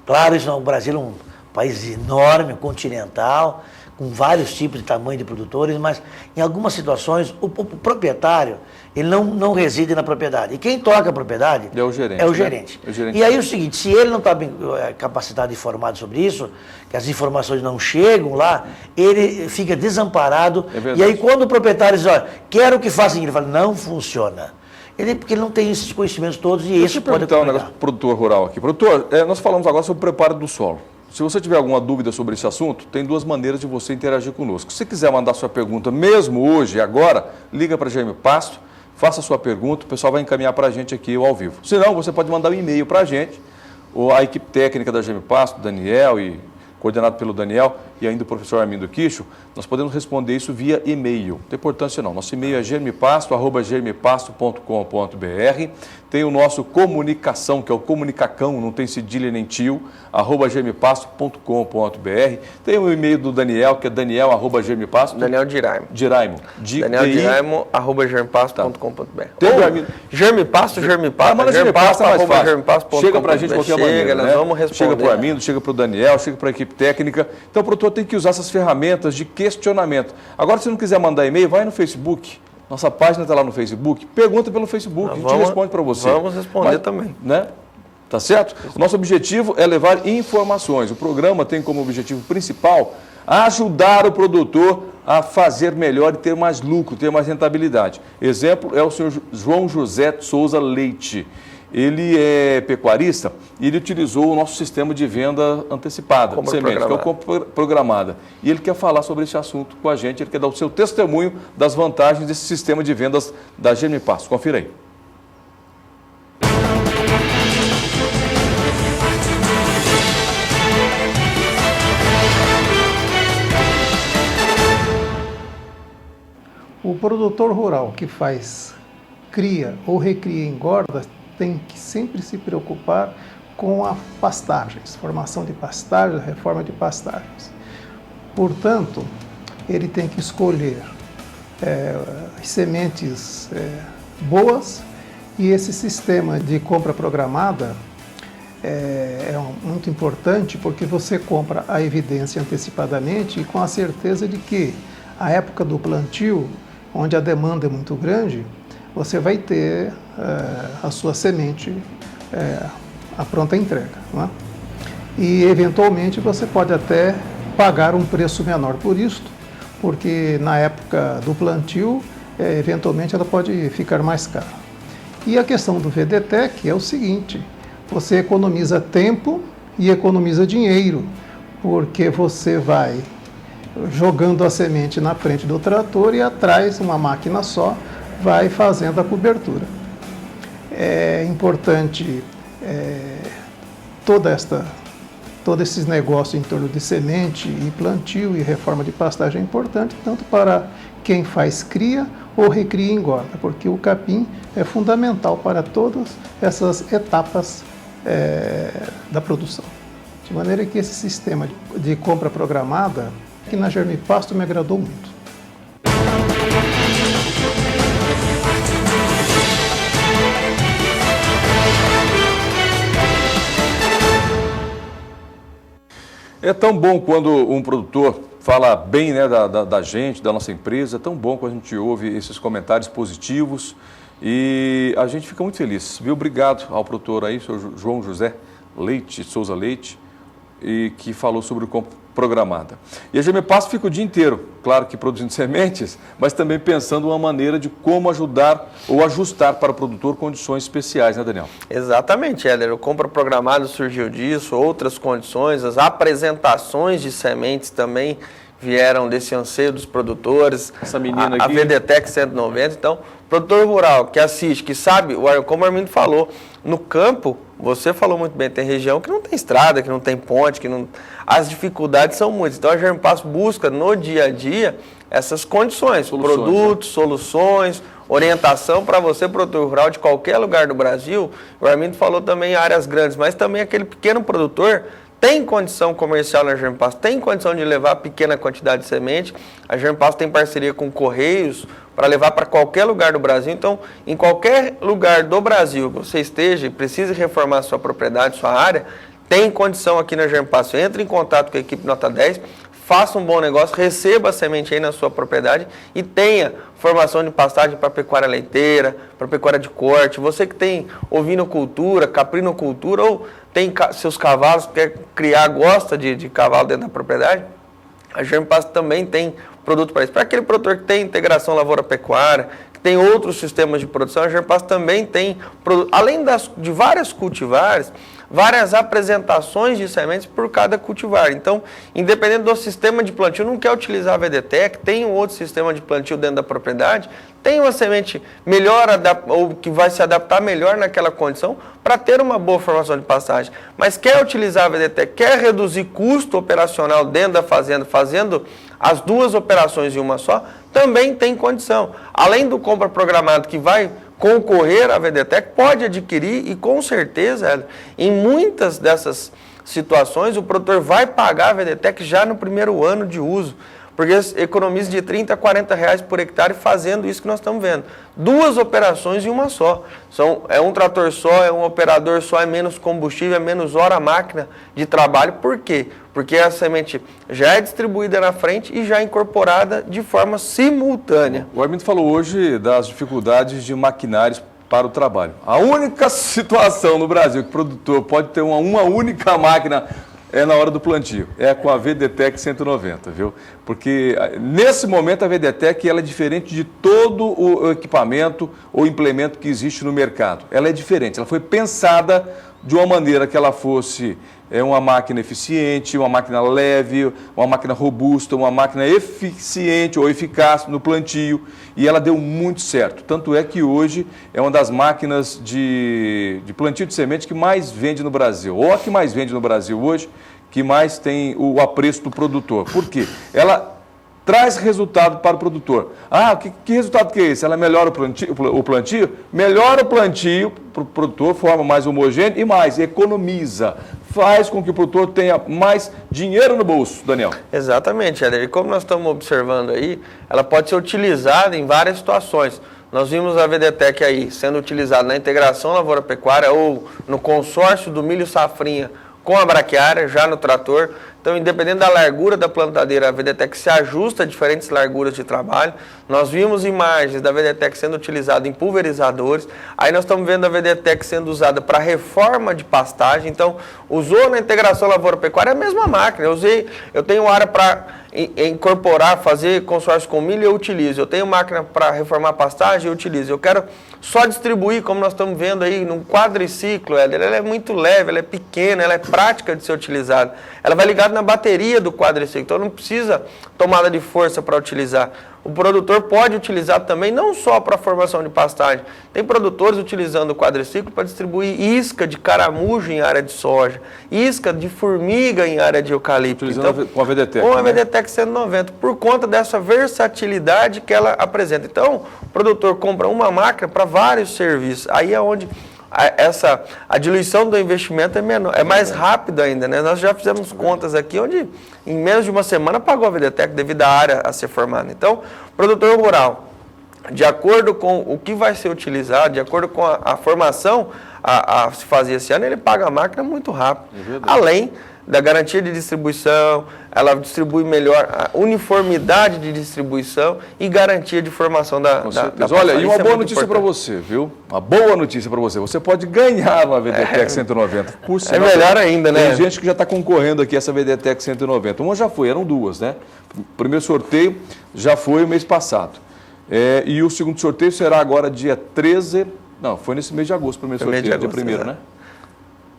claro, isso, o Brasil é um país enorme, continental, com vários tipos de tamanho de produtores, mas em algumas situações o proprietário, ele não reside na propriedade. E quem toca a propriedade é o gerente. É o gerente. Né? O gerente. E aí o seguinte, se ele não está bem capacitado e informado sobre isso, que as informações não chegam lá, ele fica desamparado. E aí quando o proprietário diz, olha, quero que faça isso, ele fala, não funciona. Porque ele não tem esses conhecimentos todos e isso pode acontecer. Um negócio pro produtor rural aqui. Produtor, nós falamos agora sobre o preparo do solo. Se você tiver alguma dúvida sobre esse assunto, tem duas maneiras de você interagir conosco. Se você quiser mandar sua pergunta mesmo hoje, agora, liga para a GM Pasto, faça a sua pergunta, o pessoal vai encaminhar para a gente aqui ao vivo. Se não, você pode mandar um e-mail para a gente, ou a equipe técnica da GM Pasto, Daniel, coordenado pelo Daniel e ainda o professor Armindo Quicho, nós podemos responder isso via e-mail. Não tem importância não. Nosso e-mail é germipasto@germipasto.com.br. Tem o nosso comunicação, que é o comunicacão, não tem cedilha nem tio, @germipasto.com.br. Tem o e-mail do Daniel, que é daniel@germipasto. Daniel Diraimo. Diraimo. Daniel Diraimo, @germipasto.com.br. Tem o Armindo. Germipasto. Manda Germipasto, é mais fácil. Chega pra gente de qualquer maneira, nós né? vamos responder. Chega pro Armindo, chega pro Daniel, chega pra equipe técnica. Então o produtor tem que usar essas ferramentas de questionamento. Agora, se não quiser mandar e-mail, vai no Facebook. Nossa página está lá no Facebook. Pergunta pelo Facebook, a gente responde para você. Vamos responder também. Né? Tá certo? O nosso objetivo é levar informações. O programa tem como objetivo principal ajudar o produtor a fazer melhor e ter mais lucro, ter mais rentabilidade. Exemplo é o senhor João José Souza Leite. Ele é pecuarista e ele utilizou o nosso sistema de venda antecipada, de semente, que é o compra programada. E ele quer falar sobre esse assunto com a gente, ele quer dar o seu testemunho das vantagens desse sistema de vendas da GM Pasto. Confira aí. O produtor rural que faz cria ou recria engorda tem que sempre se preocupar com as pastagens, formação de pastagens, reforma de pastagens. Portanto, ele tem que escolher sementes boas e esse sistema de compra programada é muito importante porque você compra a evidência antecipadamente e com a certeza de que a época do plantio, onde a demanda é muito grande, você vai ter a sua semente à pronta entrega. Não é? E, eventualmente, você pode até pagar um preço menor por isto, porque na época do plantio, eventualmente, ela pode ficar mais cara. E a questão do VDTEC é o seguinte, você economiza tempo e economiza dinheiro, porque você vai jogando a semente na frente do trator e atrás, uma máquina só, vai fazendo a cobertura. É importante todos esses negócios em torno de semente e plantio e reforma de pastagem é importante, tanto para quem faz cria ou recria e engorda, porque o capim é fundamental para todas essas etapas da produção. De maneira que esse sistema de compra programada, que na GM Pasto me agradou muito. É tão bom quando um produtor fala bem, né, da gente, da nossa empresa, é tão bom quando a gente ouve esses comentários positivos e a gente fica muito feliz, viu? Obrigado ao produtor aí, o senhor João José Leite, Souza Leite, e que falou sobre o compra programada. E a GM Pasto fica o dia inteiro, claro que produzindo sementes, mas também pensando uma maneira de como ajudar ou ajustar para o produtor condições especiais, né, Daniel? Exatamente, Éder. O compra programado surgiu disso, outras condições, as apresentações de sementes também vieram desse anseio dos produtores. Essa menina a aqui. VDTEC 190. Então, produtor rural que assiste, que sabe, como o Armindo falou, no campo, você falou muito bem, tem região que não tem estrada, que não tem ponte, que não... as dificuldades são muitas. Então, a Germpass busca no dia a dia essas condições, produtos, soluções, orientação para você, produtor rural de qualquer lugar do Brasil. O Armindo falou também áreas grandes, mas também aquele pequeno produtor tem condição comercial na Germpass, tem condição de levar pequena quantidade de semente. A Germpass tem parceria com Correios para levar para qualquer lugar do Brasil. Então, em qualquer lugar do Brasil que você esteja e precise reformar sua propriedade, sua área, tem condição aqui na Germpass. Entre em contato com a equipe Nota 10, faça um bom negócio, receba a semente aí na sua propriedade e tenha formação de pastagem para pecuária leiteira, para pecuária de corte. Você que tem ovinocultura, caprinocultura ou tem seus cavalos, quer criar, gosta de cavalo dentro da propriedade, a Germpass também tem produto para isso. Para aquele produtor que tem integração lavoura-pecuária, que tem outros sistemas de produção, a Germpass também tem, além de várias cultivares, várias apresentações de sementes por cada cultivar. Então, independente do sistema de plantio, não quer utilizar a VDTEC, tem um outro sistema de plantio dentro da propriedade, tem uma semente melhor ou que vai se adaptar melhor naquela condição para ter uma boa formação de pastagem. Mas quer utilizar a VDTEC, quer reduzir custo operacional dentro da fazenda, fazendo as duas operações em uma só, também tem condição. Além do compra programado que vai concorrer à VDTEC, pode adquirir e com certeza, em muitas dessas situações, o produtor vai pagar a VDTEC já no primeiro ano de uso, porque economiza de 30 a 40 reais por hectare fazendo isso que nós estamos vendo. Duas operações em uma só. É um trator só, é um operador só, é menos combustível, é menos hora máquina de trabalho. Por quê? Porque a semente já é distribuída na frente e já incorporada de forma simultânea. O Armindo falou hoje das dificuldades de maquinários para o trabalho. A única situação no Brasil que o produtor pode ter uma única máquina é na hora do plantio, é com a VDTEC 190, viu? Porque nesse momento a VDTEC ela é diferente de todo o equipamento ou implemento que existe no mercado. Ela é diferente, ela foi pensada de uma maneira que ela fosse uma máquina eficiente, uma máquina leve, uma máquina robusta, uma máquina eficiente ou eficaz no plantio, e ela deu muito certo. Tanto é que hoje é uma das máquinas de plantio de semente que mais vende no Brasil, ou a que mais vende no Brasil hoje, que mais tem o apreço do produtor. Por quê? Ela traz resultado para o produtor. Ah, que resultado que é esse? Ela melhora o plantio? Melhora o plantio para o produtor, forma mais homogêneo e mais, economiza. Faz com que o produtor tenha mais dinheiro no bolso, Daniel. Exatamente, Éder. E como nós estamos observando aí, ela pode ser utilizada em várias situações. Nós vimos a VDTEC aí sendo utilizada na integração lavoura-pecuária ou no consórcio do milho safrinha com a braquiária, já no trator. Então, independente da largura da plantadeira, a VDTEC se ajusta a diferentes larguras de trabalho. Nós vimos imagens da VDTEC sendo utilizada em pulverizadores. Aí nós estamos vendo a VDTEC sendo usada para reforma de pastagem. Então, usou na integração lavoura-pecuária a mesma máquina. Eu tenho área para incorporar, fazer consórcio com milho, eu utilizo. Eu tenho máquina para reformar pastagem, eu utilizo. Eu quero só distribuir, como nós estamos vendo aí, num quadriciclo. Ela é muito leve, ela é pequena, ela é prática de ser utilizada. Ela vai ligada na bateria do quadriciclo, então não precisa tomada de força para utilizar. O produtor pode utilizar também, não só para a formação de pastagem. Tem produtores utilizando o quadriciclo para distribuir isca de caramujo em área de soja, isca de formiga em área de eucalipto. Utilizando com a VDTEC. Com a VDTEC 190, por conta dessa versatilidade que ela apresenta. Então, o produtor compra uma máquina para vários serviços. Aí é onde a diluição do investimento é menor, é mais rápido ainda, né? Nós já fizemos contas aqui onde em menos de uma semana pagou a VDTEC devido à área a ser formada. Então, o produtor rural, de acordo com o que vai ser utilizado, de acordo com a formação a se fazer esse ano, ele paga a máquina muito rápido. Além da garantia de distribuição, ela distribui melhor a uniformidade de distribuição e garantia de formação da Olha, e uma boa notícia para você, viu? Uma boa notícia para você. Você pode ganhar uma VDTEC 190. É melhor ainda, né? Tem gente que já está concorrendo aqui a essa VDTEC 190. Uma já foi, eram duas, né? O primeiro sorteio já foi o mês passado. E o segundo sorteio será agora dia 13... Não, foi nesse mês de agosto, o primeiro sorteio, dia 1º, né?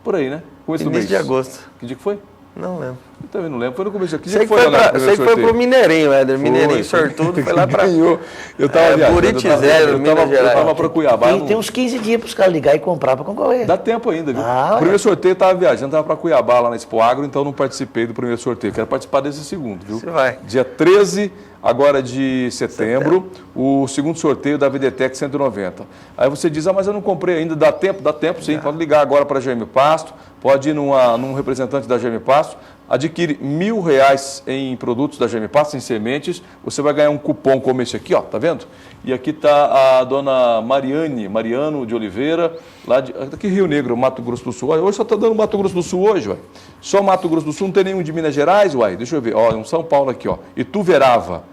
Por aí, né? Começo do mês de agosto. Que dia que foi? Não lembro. Eu também não lembro, foi no começo aqui. Sei que foi pro Mineirinho, Éder. Mineirinho sortudo, foi lá pra... Ganhou. Eu tava viajando. Buriti Zero, Minas Gerais. Eu tava pra Cuiabá. Tem uns 15 dias para os caras ligar e comprar para concorrer. Dá tempo ainda, viu? Ah, O primeiro sorteio eu tava viajando, tava pra Cuiabá, lá na Expo Agro, então não participei do primeiro sorteio. Quero participar desse segundo, viu? Você vai. Dia 13, agora de setembro, o segundo sorteio da VDTEC 190. Aí você diz, mas eu não comprei ainda, dá tempo sim, pode ligar agora para a Germe Pasto, pode ir num representante da Germe Pasto, adquire R$1.000 em produtos da Germe Pasto, em sementes, você vai ganhar um cupom como esse aqui, ó, tá vendo? E aqui está a dona Mariano de Oliveira, aqui Rio Negro, Mato Grosso do Sul. Olha, hoje só está dando Mato Grosso do Sul hoje, uai. Só Mato Grosso do Sul, não tem nenhum de Minas Gerais, uai. Deixa eu ver, ó, um São Paulo aqui, ó. Ituverava.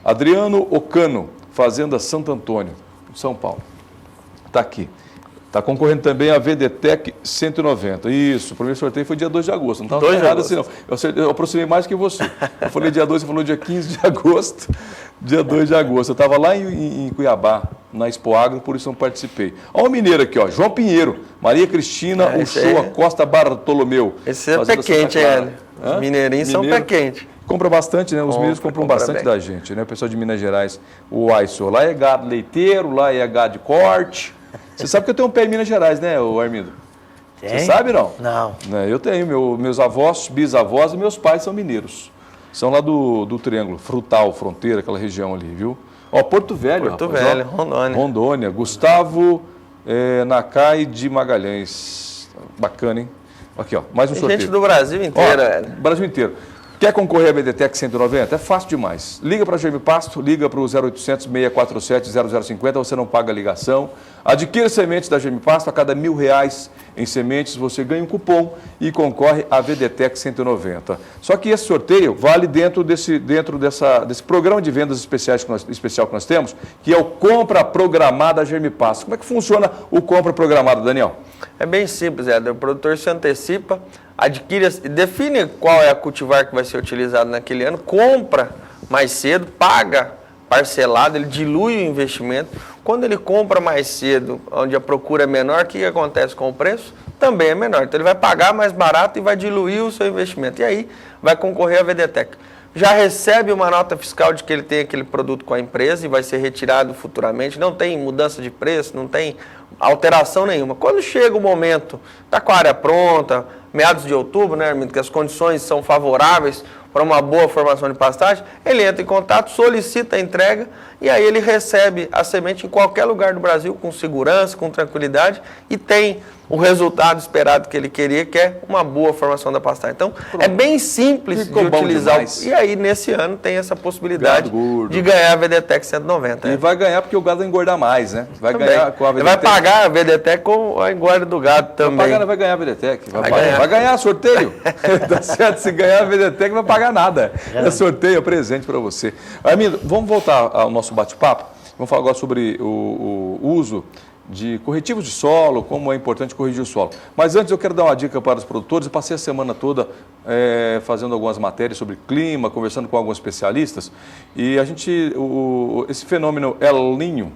Adriano Ocano, Fazenda Santo Antônio, São Paulo. Está aqui. Está concorrendo também a VDTEC 190. Isso, o primeiro sorteio foi dia 2 de agosto. Não estava errado assim, não. Eu aproximei mais que você. Eu falei dia 2, você falou dia 15 de agosto. Dia 2 de agosto. Eu estava lá em Cuiabá, na Expo Agro, por isso não participei. Olha o mineiro aqui, ó, João Pinheiro, Maria Cristina Uchoa Costa Bartolomeu. Esse é pé quente, Os mineirinhos são pé quente. Compra bastante, né? Os mineiros compram bastante bem da gente, né? O pessoal de Minas Gerais, o Aisor. Lá é gado leiteiro, lá é gado de corte. Você sabe que eu tenho um pé em Minas Gerais, né, Armindo? Você sabe, não? Não. Eu tenho. Meus avós, bisavós e meus pais são mineiros. São lá do Triângulo, Frutal, Fronteira, aquela região ali, viu? Ó, Porto Velho, Porto Velho, Rondônia. Rondônia. Gustavo Nakai de Magalhães. Bacana, hein? Aqui, ó, mais um sorteio. Gente do Brasil inteiro, Brasil inteiro. Quer concorrer à VDTEC 190? É fácil demais. Liga para a Germe Pasto, liga para o 0800 647 0050, você não paga ligação. Adquira sementes da Germe Pasto, a cada R$1.000 em sementes você ganha um cupom e concorre à VDTEC 190. Só que esse sorteio vale dentro desse programa de vendas especial que nós temos, que é o Compra Programada Germe Pasto. Como é que funciona o Compra Programada, Daniel? É bem simples, Éder. O produtor se antecipa, define qual é a cultivar que vai ser utilizado naquele ano, compra mais cedo, paga parcelado, ele dilui o investimento. Quando ele compra mais cedo, onde a procura é menor, o que acontece com o preço? Também é menor. Então ele vai pagar mais barato e vai diluir o seu investimento. E aí vai concorrer à VDTEC. Já recebe uma nota fiscal de que ele tem aquele produto com a empresa e vai ser retirado futuramente. Não tem mudança de preço, não tem alteração nenhuma. Quando chega o momento, está com a área pronta, meados de outubro, né, Armindo, que as condições são favoráveis para uma boa formação de pastagem, ele entra em contato, solicita a entrega e aí ele recebe a semente em qualquer lugar do Brasil com segurança, com tranquilidade e tem o resultado esperado que ele queria, que é uma boa formação da pastagem. Então, é bem simples de utilizar. E aí, nesse ano, tem essa possibilidade de ganhar a VDTEC 190. E vai ganhar porque o gado vai engordar mais, né? Vai ganhar com a VDTEC. Vai pagar a VDTEC com a engorda do gado também. Vai ganhar a VDTEC. Vai ganhar sorteio. Tá certo? Se ganhar a VDTEC, não vai pagar nada. É sorteio, é presente para você. Armindo, vamos voltar ao nosso bate-papo. Vamos falar agora sobre o uso de corretivos de solo, como é importante corrigir o solo. Mas antes eu quero dar uma dica para os produtores. Eu passei a semana toda fazendo algumas matérias sobre clima, conversando com alguns especialistas, e esse fenômeno El Niño,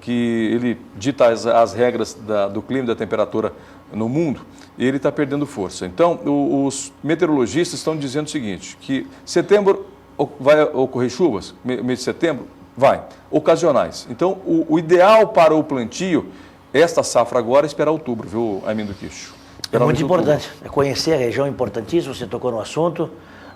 que ele dita as regras do clima e da temperatura no mundo, ele está perdendo força. Então, os meteorologistas estão dizendo o seguinte, que setembro vai ocorrer chuvas, mês de setembro, vai, ocasionais. Então, o ideal para o plantio, esta safra agora, é esperar outubro, viu, Armindo Queixo? É muito importante. É conhecer a região, é importantíssimo, você tocou no assunto.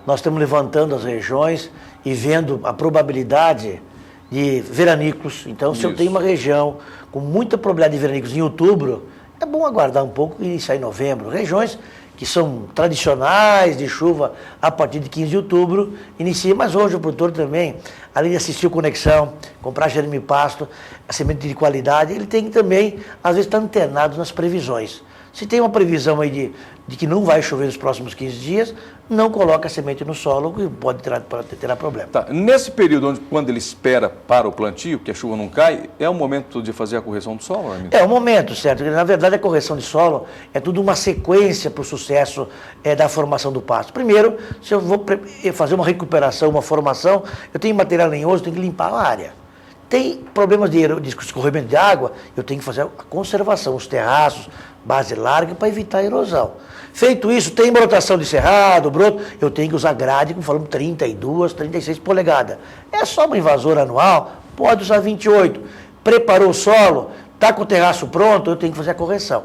Nós estamos levantando as regiões e vendo a probabilidade de veranícolas. Então, se eu tenho uma região com muita probabilidade de veranícolas em outubro, é bom aguardar um pouco e iniciar em novembro. Regiões que são tradicionais de chuva a partir de 15 de outubro, inicia. Mas hoje o produtor também, além de assistir o Conexão, comprar Germe Pasto, a semente de qualidade, ele tem que também, às vezes, estar antenado nas previsões. Se tem uma previsão aí de que não vai chover nos próximos 15 dias, não coloca a semente no solo, que pode ter problema. Tá. Nesse período, quando ele espera para o plantio, que a chuva não cai, é o momento de fazer a correção do solo, amigo? É o momento, certo? Na verdade, a correção de solo é tudo uma sequência para o sucesso da formação do pasto. Primeiro, se eu vou fazer uma recuperação, uma formação, eu tenho material lenhoso, eu tenho que limpar a área. Tem problemas de escorrimento de água, eu tenho que fazer a conservação, os terraços, base larga, para evitar a erosão. Feito isso, tem brotação de cerrado, broto, eu tenho que usar grade, como falamos, 32, 36 polegadas. É só uma invasora anual, pode usar 28. Preparou o solo, está com o terraço pronto, eu tenho que fazer a correção.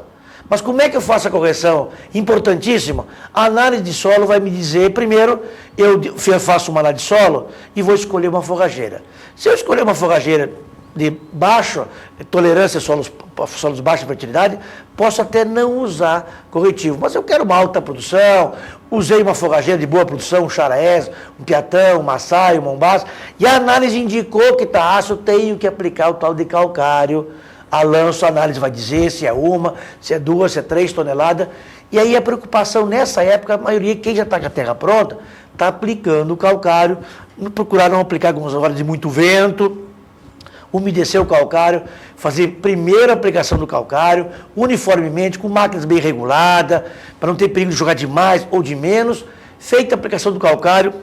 Mas como é que eu faço a correção? Importantíssimo. A análise de solo vai me dizer, primeiro, eu faço uma análise de solo e vou escolher uma forrageira. Se eu escolher uma forrageira de baixa tolerância a solos de baixa fertilidade, posso até não usar corretivo. Mas eu quero uma alta produção, usei uma forrageira de boa produção, um Charaés, um Piatã, um Massai, um Mombasa, e a análise indicou que está ácido, tenho que aplicar o tal de calcário. A lanço, a análise vai dizer se é uma, se é 2, se é 3 toneladas. E aí a preocupação nessa época, a maioria, quem já está com a terra pronta, está aplicando o calcário, procurar não aplicar algumas horas de muito vento, umedecer o calcário, fazer primeira aplicação do calcário, uniformemente, com máquinas bem reguladas, para não ter perigo de jogar de mais ou de menos. Feita a aplicação do calcário,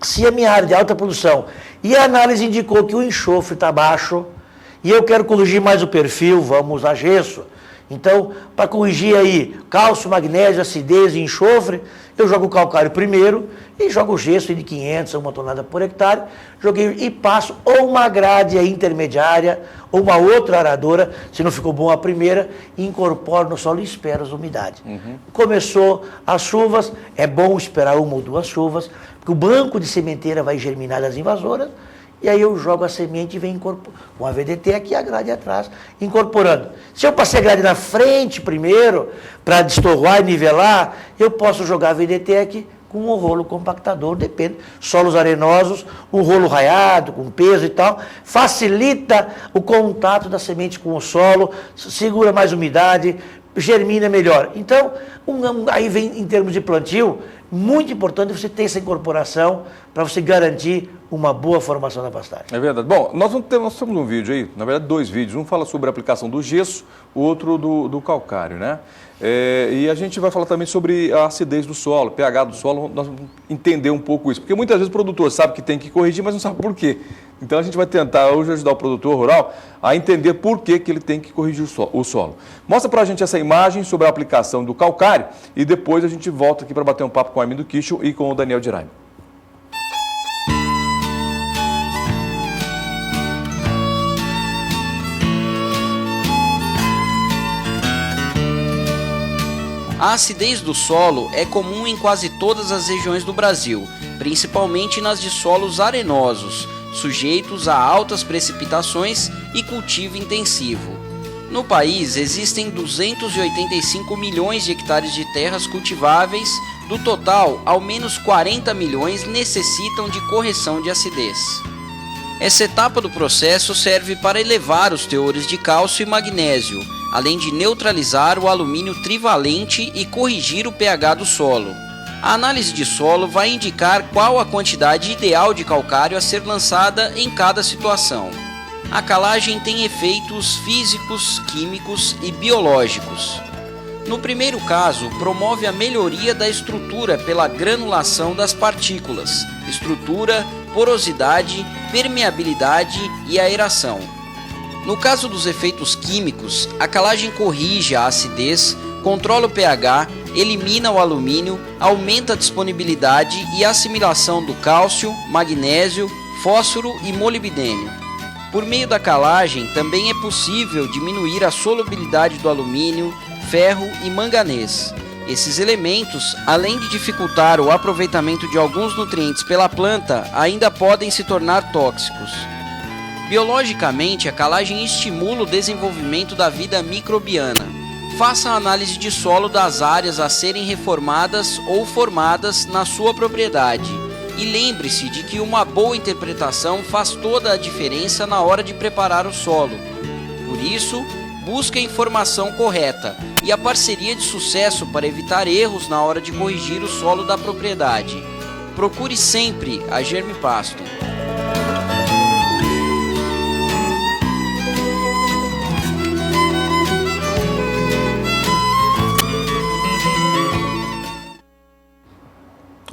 se a minha área de alta produção e a análise indicou que o enxofre está baixo, e eu quero corrigir mais o perfil, vamos usar gesso. Então, para corrigir aí cálcio, magnésio, acidez e enxofre, eu jogo o calcário primeiro e jogo o gesso de 500 a 1 tonelada por hectare, joguei e passo ou uma grade intermediária ou uma outra aradora, se não ficou bom a primeira, e incorporo no solo e espero as umidades. Começou as chuvas, é bom esperar 1 ou 2 chuvas, porque o banco de sementeira vai germinar das invasoras, e aí eu jogo a semente e venho com a VDT aqui, a grade atrás, incorporando. Se eu passei a grade na frente primeiro, para destorroar e nivelar, eu posso jogar a VDT aqui com um rolo compactador, depende. Solos arenosos, um rolo raiado, com peso e tal, facilita o contato da semente com o solo, segura mais umidade, germina melhor. Então, aí vem em termos de plantio, muito importante você ter essa incorporação para você garantir uma boa formação da pastagem. É verdade. Bom, nós temos um vídeo aí, na verdade 2 vídeos. Um fala sobre a aplicação do gesso, o outro do calcário, né? E a gente vai falar também sobre a acidez do solo, pH do solo, nós vamos entender um pouco isso. Porque muitas vezes o produtor sabe que tem que corrigir, mas não sabe por quê. Então a gente vai tentar hoje ajudar o produtor rural a entender por que ele tem que corrigir o solo. Mostra pra gente essa imagem sobre a aplicação do calcário e depois a gente volta aqui para bater um papo com o Armindo Kichel e com o Daniel Diraime. A acidez do solo é comum em quase todas as regiões do Brasil, principalmente nas de solos arenosos, sujeitos a altas precipitações e cultivo intensivo. No país existem 285 milhões de hectares de terras cultiváveis, do total, ao menos 40 milhões necessitam de correção de acidez. Essa etapa do processo serve para elevar os teores de cálcio e magnésio, além de neutralizar o alumínio trivalente e corrigir o pH do solo. A análise de solo vai indicar qual a quantidade ideal de calcário a ser lançada em cada situação. A calagem tem efeitos físicos, químicos e biológicos. No primeiro caso, promove a melhoria da estrutura pela granulação das partículas, estrutura, porosidade, permeabilidade e aeração. No caso dos efeitos químicos, a calagem corrige a acidez, controla o pH, elimina o alumínio, aumenta a disponibilidade e assimilação do cálcio, magnésio, fósforo e molibdênio. Por meio da calagem, também é possível diminuir a solubilidade do alumínio, ferro e manganês. Esses elementos, além de dificultar o aproveitamento de alguns nutrientes pela planta, ainda podem se tornar tóxicos. Biologicamente, a calagem estimula o desenvolvimento da vida microbiana. Faça a análise de solo das áreas a serem reformadas ou formadas na sua propriedade. E lembre-se de que uma boa interpretação faz toda a diferença na hora de preparar o solo. Por isso, busque a informação correta e a parceria de sucesso para evitar erros na hora de corrigir o solo da propriedade. Procure sempre a Germipasto.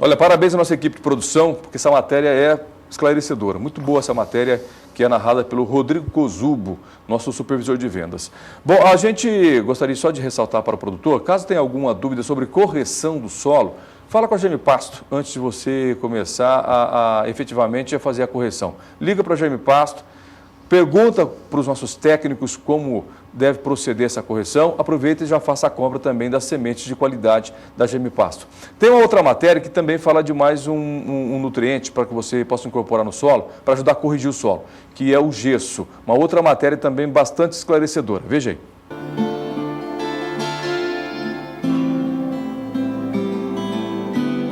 Olha, parabéns à nossa equipe de produção, porque essa matéria é esclarecedora. Muito boa essa matéria que é narrada pelo Rodrigo Cozubo, nosso supervisor de vendas. Bom, a gente gostaria só de ressaltar para o produtor, caso tenha alguma dúvida sobre correção do solo, fala com a Germipasto antes de você começar a efetivamente a fazer a correção. Liga para a Germipasto, pergunta para os nossos técnicos como deve proceder essa correção, aproveita e já faça a compra também das sementes de qualidade da Germipasto. Tem uma outra matéria que também fala de mais um nutriente para que você possa incorporar no solo, para ajudar a corrigir o solo, que é o gesso. Uma outra matéria também bastante esclarecedora. Veja aí.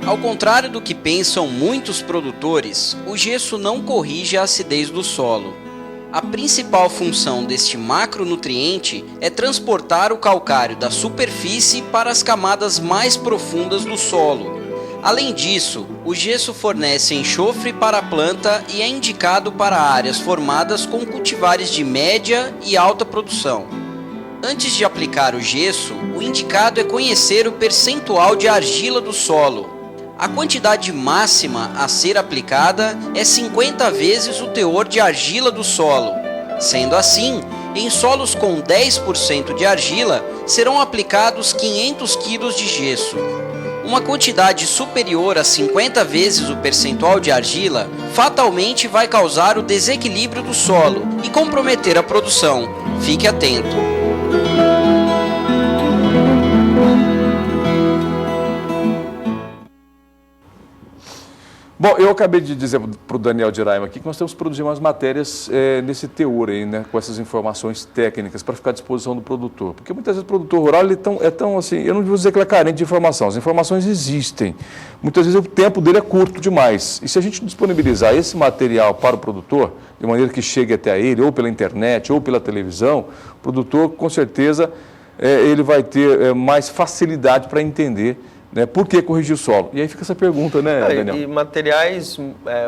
Ao contrário do que pensam muitos produtores, o gesso não corrige a acidez do solo. A principal função deste macronutriente é transportar o calcário da superfície para as camadas mais profundas do solo. Além disso, o gesso fornece enxofre para a planta e é indicado para áreas formadas com cultivares de média e alta produção. Antes de aplicar o gesso, o indicado é conhecer o percentual de argila do solo. A quantidade máxima a ser aplicada é 50 vezes o teor de argila do solo. Sendo assim, em solos com 10% de argila, serão aplicados 500 kg de gesso. Uma quantidade superior a 50 vezes o percentual de argila fatalmente vai causar o desequilíbrio do solo e comprometer a produção. Fique atento. Bom, eu acabei de dizer para o Daniel Diraima aqui que nós temos que produzir umas matérias nesse teor aí, né, com essas informações técnicas para ficar à disposição do produtor. Porque muitas vezes o produtor rural ele é tão assim, eu não vou dizer que ele é carente de informação, as informações existem. Muitas vezes o tempo dele é curto demais. E se a gente disponibilizar esse material para o produtor, de maneira que chegue até ele, ou pela internet, ou pela televisão, o produtor com certeza ele vai ter mais facilidade para entender, né, por que corrigir o solo? E aí fica essa pergunta, né, Daniel? E materiais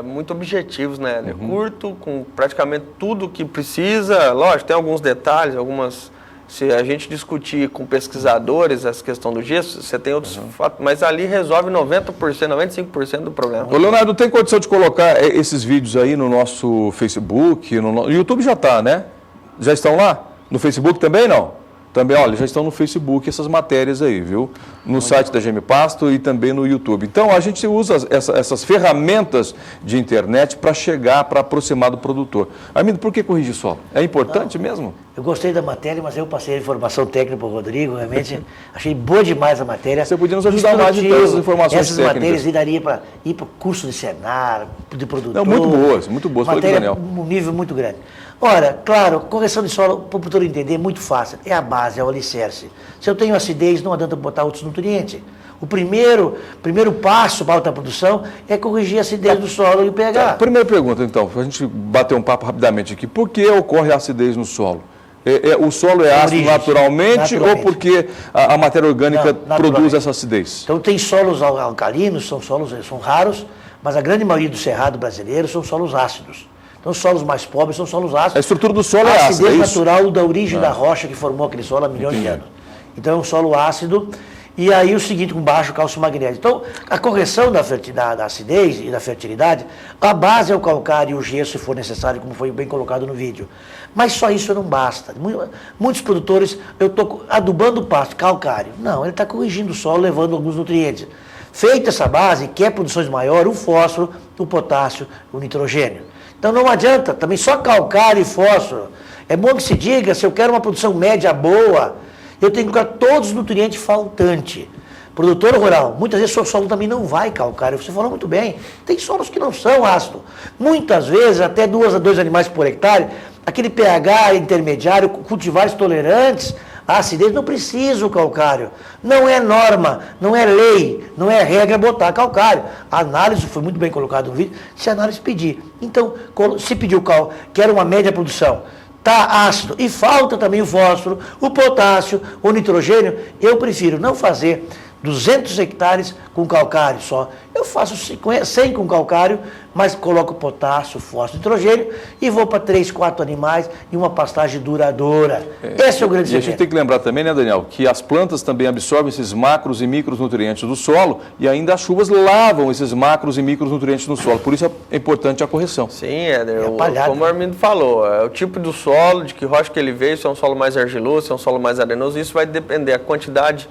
muito objetivos, né? Curto, com praticamente tudo que precisa. Lógico, tem alguns detalhes, se a gente discutir com pesquisadores essa questão do gesso, você tem outros fatos, mas ali resolve 90%, 95% do problema. Ô, Leonardo, tem condição de colocar esses vídeos aí no nosso Facebook? No YouTube já está, né? Já estão lá? No Facebook também não? Também, olha, já estão no Facebook essas matérias aí, viu? No site da Germipasto e também no YouTube. Então, a gente usa essas ferramentas de internet para chegar, para aproximar do produtor. Armindo, por que corrigir solo? É importante mesmo? Eu gostei da matéria, mas eu passei a informação técnica para o Rodrigo, realmente achei boa demais a matéria. Você podia nos ajudar mais em todas as informações essas técnicas. Essas matérias daria para ir para o curso de Senar, de produtor. Não, muito boas. Matéria um nível muito grande. Ora, claro, correção de solo, para o produtor entender, é muito fácil. É a base, é o alicerce. Se eu tenho acidez, não adianta botar outros nutrientes. O primeiro passo para a alta produção é corrigir a acidez do solo e o pH. Primeira pergunta, então, para a gente bater um papo rapidamente aqui. Por que ocorre a acidez no solo? O solo é ácido naturalmente ou porque a matéria orgânica produz essa acidez? Então, tem solos alcalinos, são raros, mas a grande maioria do cerrado brasileiro são solos ácidos. Então, os solos mais pobres são solos ácidos. A estrutura do solo é ácida, acidez natural da origem da rocha que formou aquele solo há milhões de anos. Então, é um solo ácido. E aí, o seguinte, com baixo cálcio e magnésio. Então, a correção da acidez e da fertilidade, a base é o calcário e o gesso, se for necessário, como foi bem colocado no vídeo. Mas só isso não basta. Muitos produtores, eu estou adubando o pasto, calcário. Não, ele está corrigindo o solo, levando alguns nutrientes. Feita essa base, quer produções maiores, o fósforo, o potássio, o nitrogênio. Então não adianta, também só calcário e fósforo. É bom que se diga, se eu quero uma produção média boa, eu tenho que colocar todos os nutrientes faltantes. Produtor rural, muitas vezes o seu solo também não vai calcário. Você falou muito bem, tem solos que não são ácidos. Muitas vezes, até 2 a 2 animais por hectare, aquele pH intermediário, cultivares tolerantes, a acidez não precisa o calcário. Não é norma, não é lei, não é regra botar calcário. A análise foi muito bem colocada no vídeo, se a análise pedir. Então, se pedir o cal, quero uma média produção, está ácido e falta também o fósforo, o potássio, o nitrogênio, eu prefiro não fazer 200 hectares com calcário só. Eu faço 100 com calcário, mas coloco potássio, fósforo, nitrogênio e vou para 3, 4 animais e uma pastagem duradoura. Esse é o grande segredo. E a gente segredo. tem que lembrar também, né, Daniel, que as plantas também absorvem esses macros e micronutrientes do solo e ainda as chuvas lavam esses macros e micronutrientes no solo. Por isso é importante a correção. Sim, Éder. palhada. Como o Armindo falou, é o tipo do solo, de que rocha que ele veio, se é um solo mais argiloso, se é um solo mais arenoso, isso vai depender da quantidade,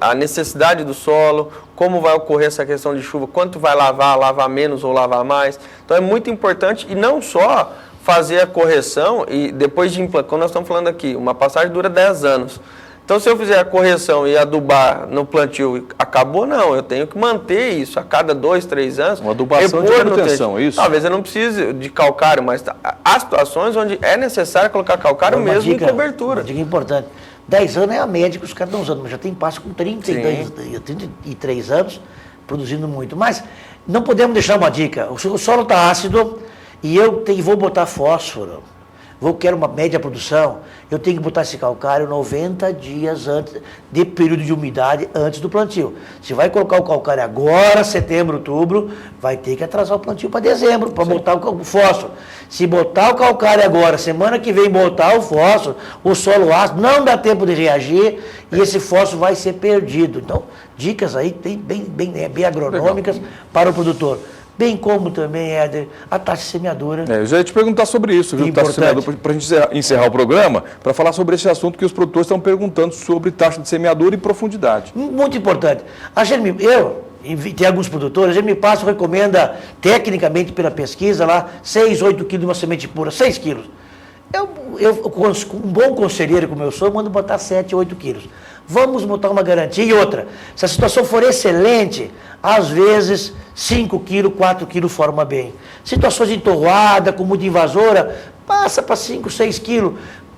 a necessidade do solo, como vai ocorrer essa questão de chuva, quanto vai lavar menos ou lavar mais. Então é muito importante, e não só fazer a correção, e depois de implantar, quando nós estamos falando aqui, uma passagem dura 10 anos. Então, se eu fizer a correção e adubar no plantio, acabou, não. Eu tenho que manter isso a cada 2, 3 anos. Uma adubação de manutenção, é isso? Talvez eu não precise de calcário, mas há situações onde é necessário colocar calcário mesmo em cobertura. Uma dica importante. 10 anos é a média que os caras estão usando, mas já tem pasto com 33 anos, produzindo muito. Mas não podemos deixar uma dica. O solo está ácido e eu vou botar fósforo. Quero uma média produção, eu tenho que botar esse calcário 90 dias antes de período de umidade antes do plantio. Se vai colocar o calcário agora, setembro, outubro, vai ter que atrasar o plantio para dezembro, para botar o fósforo. Se botar o calcário agora, semana que vem botar o fósforo, o solo ácido, não dá tempo de reagir e esse fósforo vai ser perdido. Então, dicas aí bem agronômicas para o produtor. Bem como também, Éder, a taxa de semeadura. Eu já ia te perguntar sobre isso, viu? Taxa de semeadura, para a gente encerrar o programa, para falar sobre esse assunto que os produtores estão perguntando sobre taxa de semeadura e profundidade. Muito importante. Tem alguns produtores, a Germipasta recomenda, tecnicamente pela pesquisa, lá, 6, 8 quilos de uma semente pura, 6 quilos. Um bom conselheiro como eu sou, eu mando botar 7, 8 quilos. Vamos botar uma garantia. E outra, se a situação for excelente, às vezes 5 quilos, 4 quilos forma bem. Situações de torroada, com muita invasora, passa para 5, 6 quilos.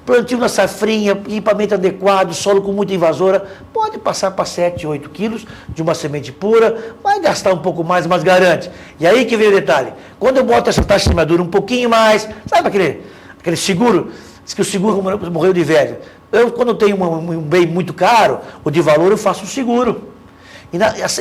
Plantio na safrinha, equipamento adequado, solo com muita invasora, pode passar para 7, 8 quilos de uma semente pura, vai gastar um pouco mais, mas garante. E aí que vem o detalhe. Quando eu boto essa taxa de semeadura um pouquinho mais, sabe aquele seguro? Diz que o seguro morreu de velho. Quando eu tenho um bem muito caro, ou de valor, eu faço um seguro.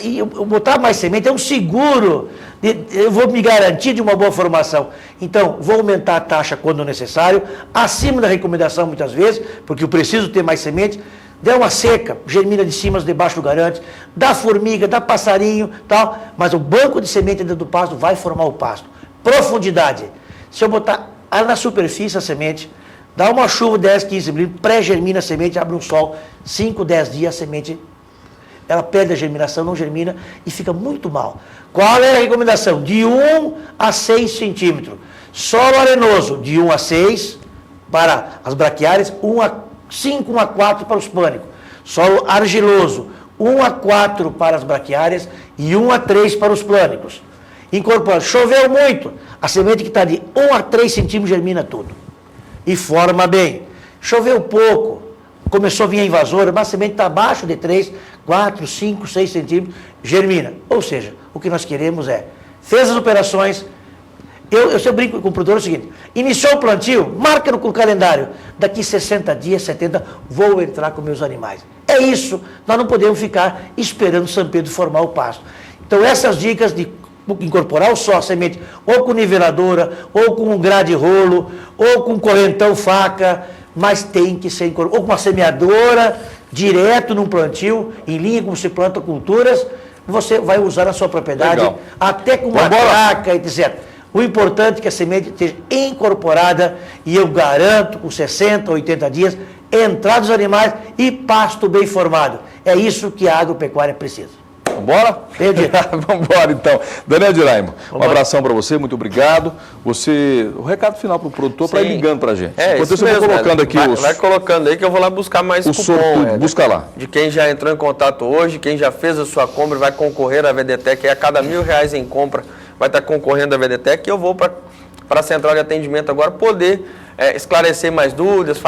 E eu botar mais semente é um seguro. Eu vou me garantir de uma boa formação. Então, vou aumentar a taxa quando necessário, acima da recomendação muitas vezes, porque eu preciso ter mais semente. Der uma seca, germina de cima, de baixo do garante, dá formiga, dá passarinho, tal, mas o banco de semente dentro do pasto vai formar o pasto. Profundidade. Se eu botar na superfície a semente, dá uma chuva 10, 15 milímetros, pré-germina a semente, abre um sol, 5, 10 dias a semente, ela perde a germinação, não germina e fica muito mal. Qual é a recomendação? De 1 a 6 centímetros. Solo arenoso, de 1 a 6 para as braquiárias, 5 a 4 para os pânicos. Solo argiloso, 1 a 4 para as braquiárias e 1 a 3 para os plânicos. Incorporando. Choveu muito, a semente que está de 1 a 3 centímetros germina tudo. E forma bem. Choveu pouco, começou a vir a invasora, mas a semente está abaixo de 3, 4, 5, 6 centímetros, germina. Ou seja, o que nós queremos fez as operações. Eu brinco com o produtor, é o seguinte: iniciou o plantio, marca no calendário, daqui 60 dias, 70, vou entrar com meus animais. É isso, nós não podemos ficar esperando São Pedro formar o pasto. Então essas dicas de incorporar a semente, ou com niveladora, ou com um grade rolo, ou com correntão faca, mas tem que ser incorporado, ou com uma semeadora, direto num plantio, em linha como se planta culturas, você vai usar na sua propriedade, legal, até com uma placa, etc. O importante é que a semente esteja incorporada e eu garanto, com 60, 80 dias, entrada dos animais e pasto bem formado. É isso que a agropecuária precisa. Vambora? Vambora então. Daniel Diraimo, um abração para você, muito obrigado. O recado final para o produtor, para ir ligando para a gente. Enquanto isso mesmo, colocando aqui vai colocando aí que eu vou lá buscar mais cupom. Busca lá. De quem já entrou em contato hoje, quem já fez a sua compra, vai concorrer à VDTEC, a cada R$1.000 em compra vai estar concorrendo à VDTEC, e eu vou para a central de atendimento agora poder esclarecer mais dúvidas,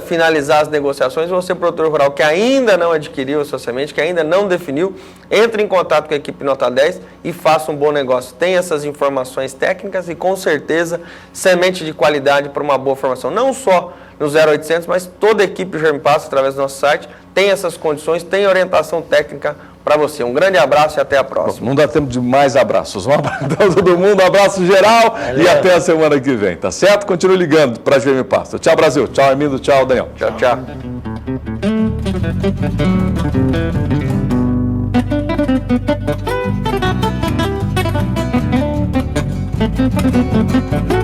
finalizar as negociações. Você, produtor rural, que ainda não adquiriu a sua semente, que ainda não definiu, entre em contato com a equipe Nota 10 e faça um bom negócio. Tem essas informações técnicas e, com certeza, semente de qualidade para uma boa formação. Não só no 0800, mas toda a equipe Germipasta, através do nosso site, tem essas condições, tem orientação técnica para você. Um grande abraço e até a próxima. Não dá tempo de mais abraços. Um abraço para todo mundo, um abraço geral e até a semana que vem, tá certo? Continue ligando para a GM Pasto. Tchau, Brasil. Tchau, Armindo. Tchau, Daniel. Tchau, tchau. Thank you.